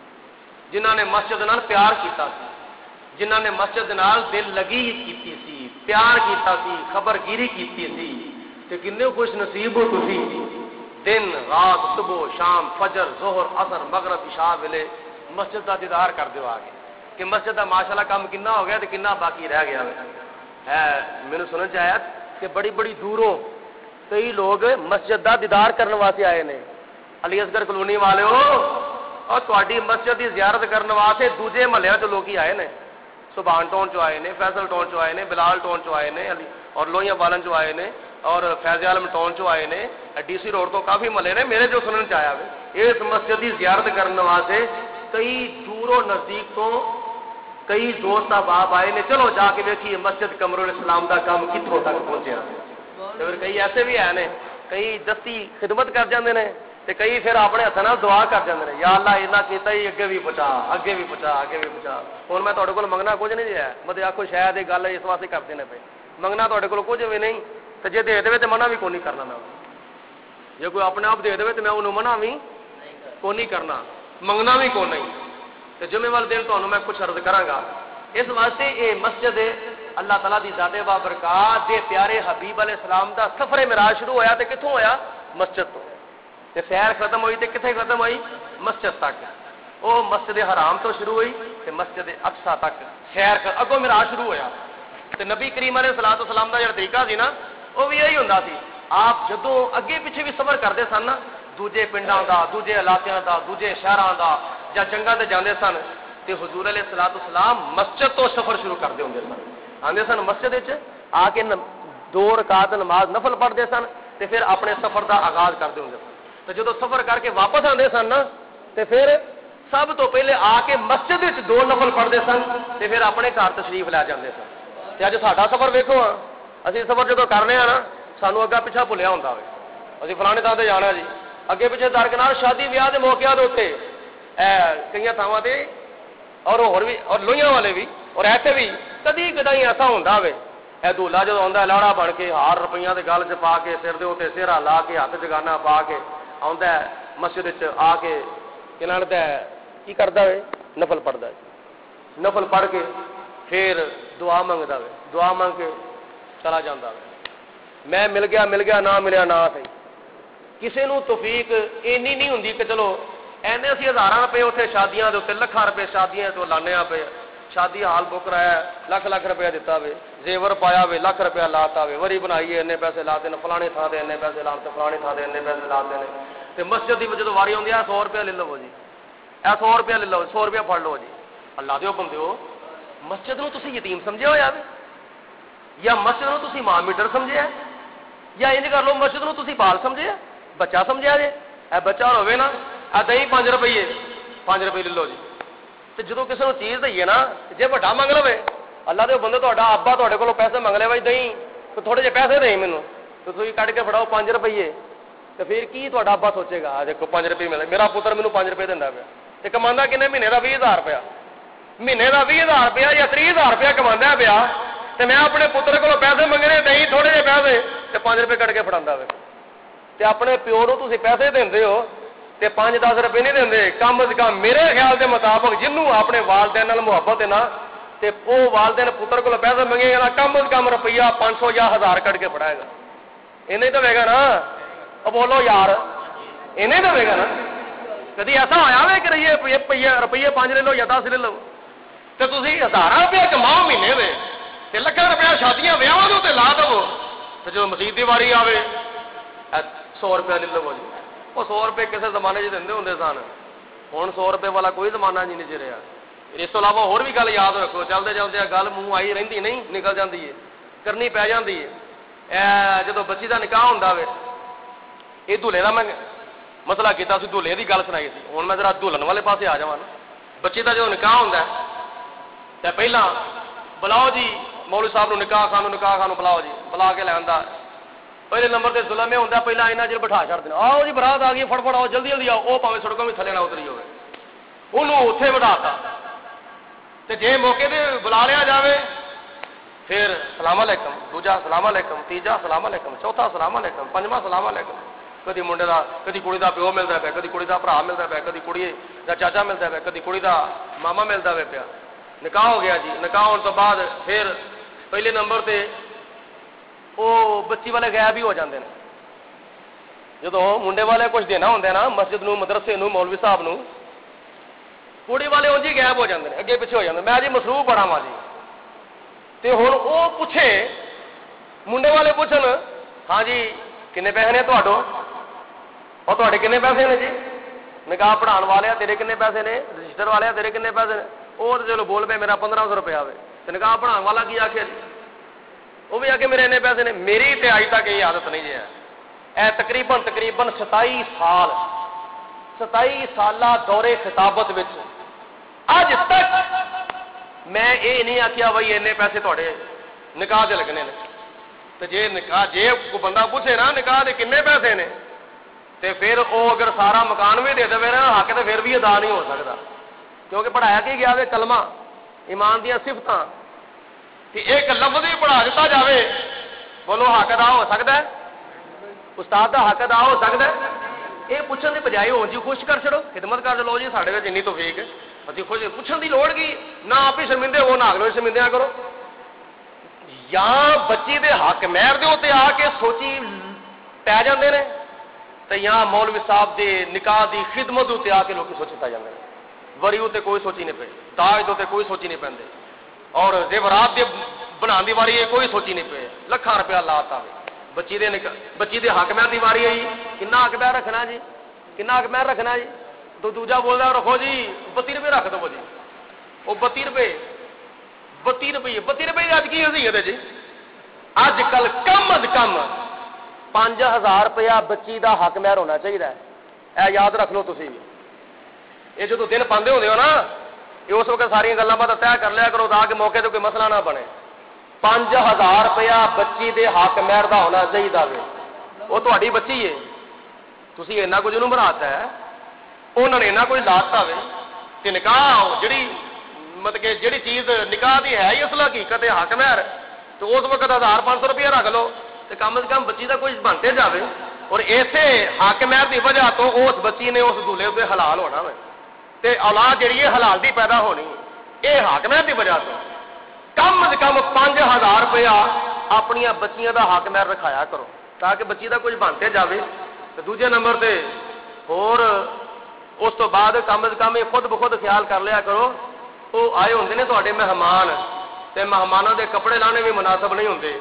جنہاں نے مسجد نال پیار کیتا سی جنہاں نے مسجد نال دل لگی کیتی سی پیار کیتا سی خبر گیری کیتی سی تے کنے خوش نصیب ہو تسی دن رات صبح شام فجر ظہر عصر مغرب عشاء ویلے مسجد دا دیدار کر دیو آ کے کہ مسجد دا ماشاءاللہ کام کنا ہو گیا تے کنا باقی رہ گیا ہے. میرے سنن چ آیا کہ بڑی بڑی دوروں کئی لوگ مسجد دا دیدار کرنے واسطے آئے نے. علی اصغر کلونی والے ہو اور تہاڈی مسجد دی زیارت کرنے واسطے دوجے محلیاں چ لوگ ہی آئے نے. سبحان ٹون چ آئے نے فیصل ٹون چ آئے نے بلال ٹون چ آئے نے اور لوہیاں والن چ آئے نے اور فیض عالم ٹون چ آئے نے ڈی سی روڈ تو کافی محلے نے. میرے جو سنن چ آیا اس مسجد دی زیارت کرنے واسطے کئی دوروں نزدیک تو کئی دوست احباب آئے نے. چلو جا کے ویکھیے مسجد قمر الاسلام دا کام کتھوں تک پہنچیا. پھر کئی ایسے بھی ہیں نے کئی دستی خدمت کر جاندے نے تے کئی پھر اپنے ہاتھ نال دعا کر جاندے نے یا اللہ انہاں کیتا ہی اگے بھی پہنچا اگے بھی پہنچا اگے بھی پہنچا. ہن میں تہاڈے کول منگنا کچھ نہیں ہے مطلب آکھو شاید یہ گل اس واسطے کردے نے پے منگنا تہاڈے کول کچھ بھی نہیں تو جے دے دے تو منع بھی کون نہیں کرنا میں جے کوئی اپنے آپ دے دے تو میں انہوں منع بھی کون نہیں کرنا منگنا بھی کون نہیں تو جمعے والے دن تو میں کچھ عرض کراں گا اس واسطے یہ مسجد اللہ تعالیٰ دی ذات بابرکات دے پیارے حبیب علیہ السلام دا سفر معراج شروع ہویا تے کتوں ہویا مسجد تو تے سیر ختم ہوئی تے کتنے ختم ہوئی مسجد تک وہ مسجد حرام تو شروع ہوئی تے مسجد اقصی تک سیر اگوں معراج شروع ہویا تے نبی کریم علیہ الصلوۃ والسلام دا جڑا طریقہ سی نا وہ بھی یہی ہوندا سی آپ جدوں اگے پیچھے بھی سفر کرتے سن نا دوجے پنڈاں دا دوجے علاقیاں دا دوجے شہراں دا یا جنگاں تے جاندے سن تے حضور علیہ الصلوۃ والسلام مسجد تو سفر شروع کردے ہوندے سن آندے سن مسجد وچ آ کے 2 رکعت نماز نفل پڑھتے سن تے پھر اپنے سفر دا آغاز کرتے ہوندے سن تے جدوں سفر کر کے واپس آندے سن نا تے پھر سب تو پہلے آ کے مسجد وچ 2 نفل پڑھتے سن تے پھر اپنے گھر تشریف لے جاندے سن تے اج ساڈا سفر ویکھو ہاں اسی سفر جدوں کرنے آ نا سانو اگا پیچھا بھولیا ہوندا ہوے اسی فلانے تھاں تے جانا جی اگے پیچھے درکنار شادی بیاہ دے موقعات ہوتے کئی تھاواں تے اور بھی اور لوہیاں والے بھی اور ایسے بھی کدی کدی ایسا ہوندا ہوے اے دولہا جدوں آندا لاڑا بن کے ہار روپیاں دے گل چ پا کے سر دے اوتے سہرا لا کے ہاتھ جگانا پا کے آندا ہے مسجد وچ آ کے کینالدا ہے کی کردا ہے نفل پڑھدا ہے نفل پڑھ کے پھر دعا منگدا ہے دعا منگ کے چلا جاندا ہے میں مل گیا نہ ملیا نہ صحیح کسی نو توفیق اینی نہیں ہوندی کہ چلو اینے اسی 1000 روپے اتنے شادیاں دے اتنے لکھاں روپے شادیاں تو لانے پے شادی حال بک رہا ہے لکھ روپیہ دیتا وے زیور پایا وے لکھ روپیہ لاتا وے وری بنائیے انے پیسے لاتے ہیں فلانے تھان سے انے پیسے لاتے فلانے تھان سے انے پیسے لاتے ہیں تو مسجد کی جدوں واری آتی ہے 100 روپیہ لے لو جی 100 روپیہ لے لو 100 روپیہ پڑ لو جی اللہ دے حکم دیو مسجد نو تسی یتیم سمجھے ہو یا مسجد نو تسی ماں میٹر سمجھے یا انج کر لو مسجد نو تسی بال سمجھے بچہ سمجھا جی اے بچہ ہوے نا دہی 5 روپیے 5 روپے لے لو جی تو جدوں کسی کو چیز دئیے نا جی وڈا منگ لو اللہ دے بندے تہاڈا ابا تہاڈے کولوں پیسے منگ لے بھائی دہی تو تھوڑے جے پیسے دیں مینوں تو تسی کٹ کے فڑاؤ 5 روپیے تو پھر کی تہاڈا ابا سوچے گا دیکھو 5 روپے ملے میرا پتر مینوں 5 روپے دیندا پیا تے کماندا کنے مہینے دا 20000 روپیہ مہینے دا 20000 روپیہ یا 30000 روپیہ کماندا پیا تے میں اپنے پتر کولوں پیسے منگنے دہی تھوڑے جے پیسے تے 5 روپے کٹ کے فڑاندا وے تے اپنے پیو نوں تسی پیسے دیندے ہو تے 5-10 روپے نہیں دیندے کم از کم میرے خیال دے مطابق جنوں اپنے والدین نال محبت ہے نا تے او والدین پتر کول پیسے منگے گا کم از کم روپیہ 500 یا 1000 کٹ کے پڑائے گا انہیں تو ہوئے گا نا اب بولو یار انہیں تو ہوئے گا نا کدی ایسا ہویا ہے کہ روپیے 5 لے لو یا 10 لے لو تو تسی 1000 روپیہ کماؤ مہینے دے تے لکھاں روپیہ شادیاں ویاواں دے تے لا دو تے جو مسجد دی واری آوے 100 روپیہ لے لو جی وہ 100 روپے کسی زمانے چ دے ہوں سن ہوں 100 روپے والا کوئی زمانہ نہیں چ رہا اس تو علاوہ ہور بھی گل یاد رکھو چلتے چلتے گل منہ آئی رہتی نہیں نکل جاتی ہے کرنی پی جاتی ہے جدو بچی کا نکاح ہوتا وے یہ دولے کا میں مسئلہ کیا دولے کی گل سنائی تھی ہوں میں ذرا دلہن والے پاسے آ جا بچی کا جب نکاح ہوتا ہے تو پہلا بلاؤ جی مولوی صاحب نکاح خان بلاؤ جی بلا کے لیا پہلے نمبر سے ظلم یہ ہوتا پہلا اینا چر بٹھا چڑھ دینا آؤ جی برات آ گئی فٹ آؤ جلدی جلدی آؤ وہ پاوے سڑکوں بھی تھلے نہ اتری ہوئے انہوں اتنے بٹھاتا تو جے موقع پہ بلا لیا جائے پھر سلام علیکم دوجا سلام علیکم تیجا سلام علیکم چوتھا سلام علیکم پنجواں سلام علیکم کدی منڈے کا کدی کڑی کا پیو ملتا پیا کدی کڑی کا برا ملتا پیا کدی کڑی کا چاچا ملتا پیا کدی کڑی کا ماما ملتا پیا نکاح ہو گیا جی نکاح ہونے تو بعد پھر پہلے نمبر سے وہ بچی والے غائب ہی ہو جاتے ہیں جدو منڈے والے کچھ دینا ہوتا ہے نا مسجد نو مدرسے نو مولوی صاحب نو کڑی والے انج ہی غائب ہو جاتے ہیں اگے پیچھے ہو جاتے میں جی مصروف بڑا وا جی تو ہوں وہ پوچھے منڈے والے پوچھن ہاں جی کنے پیسے نے تھوڑوں اور تے کنے پیسے نے جی نکاح پڑھان والے تیرے کنے پیسے نے رجسٹر والے تیرے کنے پیسے نے وہ تو چلو بول پہ میرا 1500 روپیہ آئے تو نکاح پڑھان والا کی آخر وہ بھی آ کے میرے پیسے نے میری تے آج تک یہ عادت نہیں ہے اے تقریباً 27 سالہ دورے خطابت وچ اج تک میں یہ نہیں آخیا بھائی اینے پیسے تھوڑے نکاح دے لگنے نے تو جے نکاح جے کوئی بندہ پوچھے نا نکاح دے کنے پیسے نے تے پھر وہ اگر سارا مکان بھی دے دے نا حق تے پھر بھی ادا نہیں ہو سکتا کیونکہ پڑھایا کی گیا وے کلمہ ایمان دیاں صفتاں ایک لفظ ہی پڑھا دیتا جاوے بولو حق ادا ہو سکتا ہے؟ استاد کا حق ادا ہو سکتا ہے؟ یہ پوچھنے کی بجائے ہو جی خوش کر چڑو خدمت کر لو جی سارے این توفیق ہے ابھی خوش پوچھنے کی لوڑ کی نہ آپ ہی شرمندے ہو نہ اگلے شرمندیاں کرو یا بچی دے حق مہر دے ہوتے آ کے سوچی پی جاندے نے تو یا مولوی صاحب دے نکاح دی خدمت ہوتے آ کے لوگ سوچی پی جاندے نے وری اتنے کوئی سوچی نہیں پی داج دے کوئی سوچی نہیں پہنتے اور زیورات دے بنا دی واری کوئی سوچی نہیں پی لکھاں روپیہ لاتا بچی دے حق مہر دی واری ہے کنا حق مہر رکھنا جی کنا حق مہر رکھنا جی تو دوجا بولتا رکھو جی 32 روپے رکھ دو جی وہ 32 روپے اج کی حیثیت ہے جی اج کل کم از کم 5000 روپیہ بچی دا حق مہر ہونا چاہیے اے یاد رکھ لو تسی یہ جو دن پاندے ہوندے ہو نا یہ اس وقت ساری گلاں باتاں طے کر لیا کرو تاکہ موقع تے کوئی مسئلہ نہ بنے 5000 روپیہ بچی دے حق مہر دا ہونا چاہیے وہ تہاڈی بچی ہے تسی اینا کچھ انہوں بناتا ہے انہوں نے اینا کوئی لاتا ہوئے کہ نکاح جڑی مطلب کہ جڑی چیز نکاح دی ہے ہی اصل حقیقت ہے حق مہر تو اس وقت 1500 روپیہ رکھ لو تو کم از کم بچی کا کچھ بنتے جاوے اور ایسے حق مہر کی وجہ تو اس بچی نے اس دولے پہ حلال ہونا ہے تے اولاد جڑی ہے حلال دی پیدا ہونی یہ حق مہر کی وجہ تو کم از کم 5000 روپیہ اپنی بچیاں دا حق مہر رکھایا کرو تاکہ بچی کا کچھ بنتے جاوے تو دوجے نمبر تے اور اس تو بعد کم از کم یہ خود بخود خیال کر لیا کرو وہ آئے ہوندے نے تواڈے مہمان تے مہمانوں دے کپڑے لانے بھی مناسب نہیں ہوندے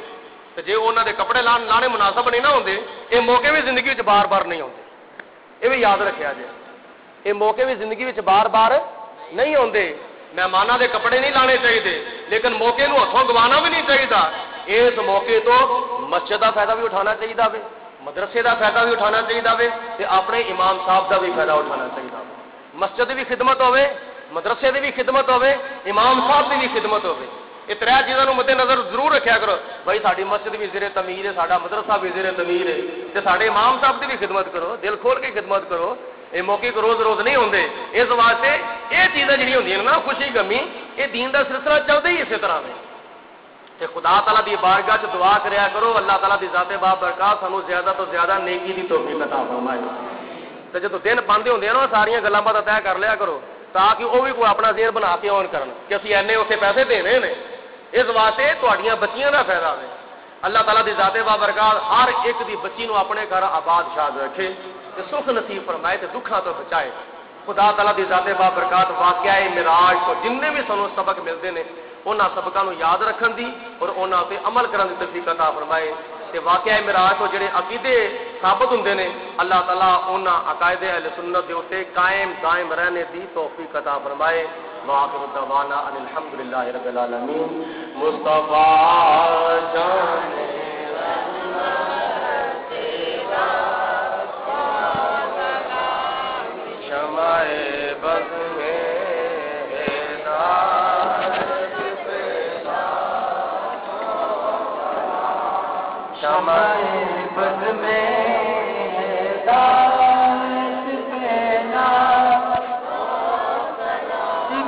تے جے انہاں دے کپڑے لانے مناسب نہیں نہ ہوندے یہ موقع بھی زندگی وچ بار بار نہیں ہوندے یہ بھی یاد رکھیا جے یہ موقع بھی زندگی وچ بار بار نہیں ہوندے مہمانوں دے کپڑے نہیں لانے چاہیے لیکن موقع نو ہتھوں گوانا بھی نہیں چاہیے اس موقع تو مسجد کا فائدہ بھی اٹھانا چاہیے مدرسے کا فائدہ بھی اٹھانا چاہیے تے اپنے امام صاحب کا بھی فائدہ اٹھانا چاہیے مسجد کی بھی خدمت ہوے مدرسے کی بھی خدمت ہوے امام صاحب کی بھی خدمت ہوے یہ تر چیزوں مد نظر ضرور رکھا کرو بھائی ساری مسجد بھی زیر تمیر ہے سارا مدرسہ بھی زیر تمیر ہے تے سارے امام صاحب کی بھی خدمت کرو دل کھول کے خدمت کرو یہ موقع کو روز روز نہیں ہوندے اس واسطے یہ چیزیں جڑی ہوندیاں نا خوشی غمی یہ دین دا سلسلہ چلتا ہی اسی طرح میں تے خدا تعالیٰ دی بارگاہ چ دعا کریا کرو اللہ تعالیٰ دی ذات بابرکات سانو زیادہ تو زیادہ نیکی دی توفیق عطا فرمائے تے جدوں دن پاندے ہوندے نا ساری گلاں باتاں طے کر لیا کرو تاکہ وہ بھی کوئی اپنا ذہن بنا کے آن کرن کہ اسی اینے اتنے پیسے دینے نے اس واسطے تہاڈیاں بچیاں دا فائدہ ہے اللہ تعالیٰ دی ذات بابرکات ہر ایک دی بچی نو اپنے گھر آباد شاد رکھے تے سکھ نصیب فرمائے تے دکھاں تو بچائے خدا تعالیٰ دی ذات بابرکات واقعہ معراج تو جن بھی سانو سبق ملتے ہیں انہاں سبقاں نو یاد رکھن دی اور انہاں تے عمل کرن دی توفیق عطا فرمائے تے واقعہ معراج تو جڑے عقیدے ثابت ہوندے نے اللہ تعالیٰ انہاں عقائد اہل سنت دے اوتے قائم دائم رہنے دی توفیق عطا فرمائے وآخر دعوانا ان الحمدللہ رب العالمین مصطفیٰ جان شمع بز میں شمع بز میں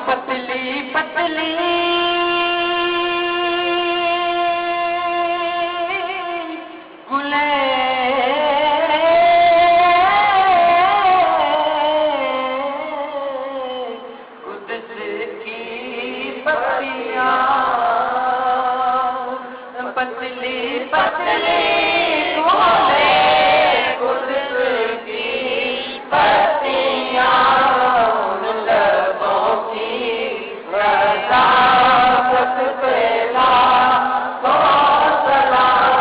پتلی پتلی گلے قدس کی پتیاں پتلی پتلی گلے قدس کی پتیاں سلام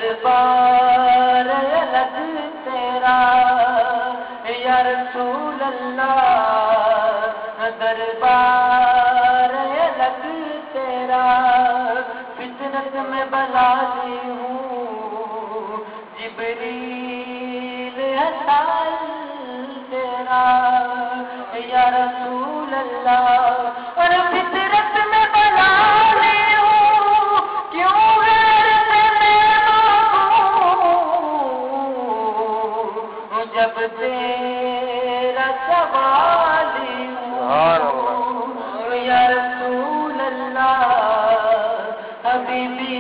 دربار الگ تیرا یا رسول اللہ، دربار الگ تیرا، فطرت میں بلالی ہوں جبریل حسال تیرا یا رسول اللہ، اور فطرت میں بلالی ہوں کیوں غیرت میں محبوب جب تیرا سوالی ہوں یا رسول اللہ، حبیبی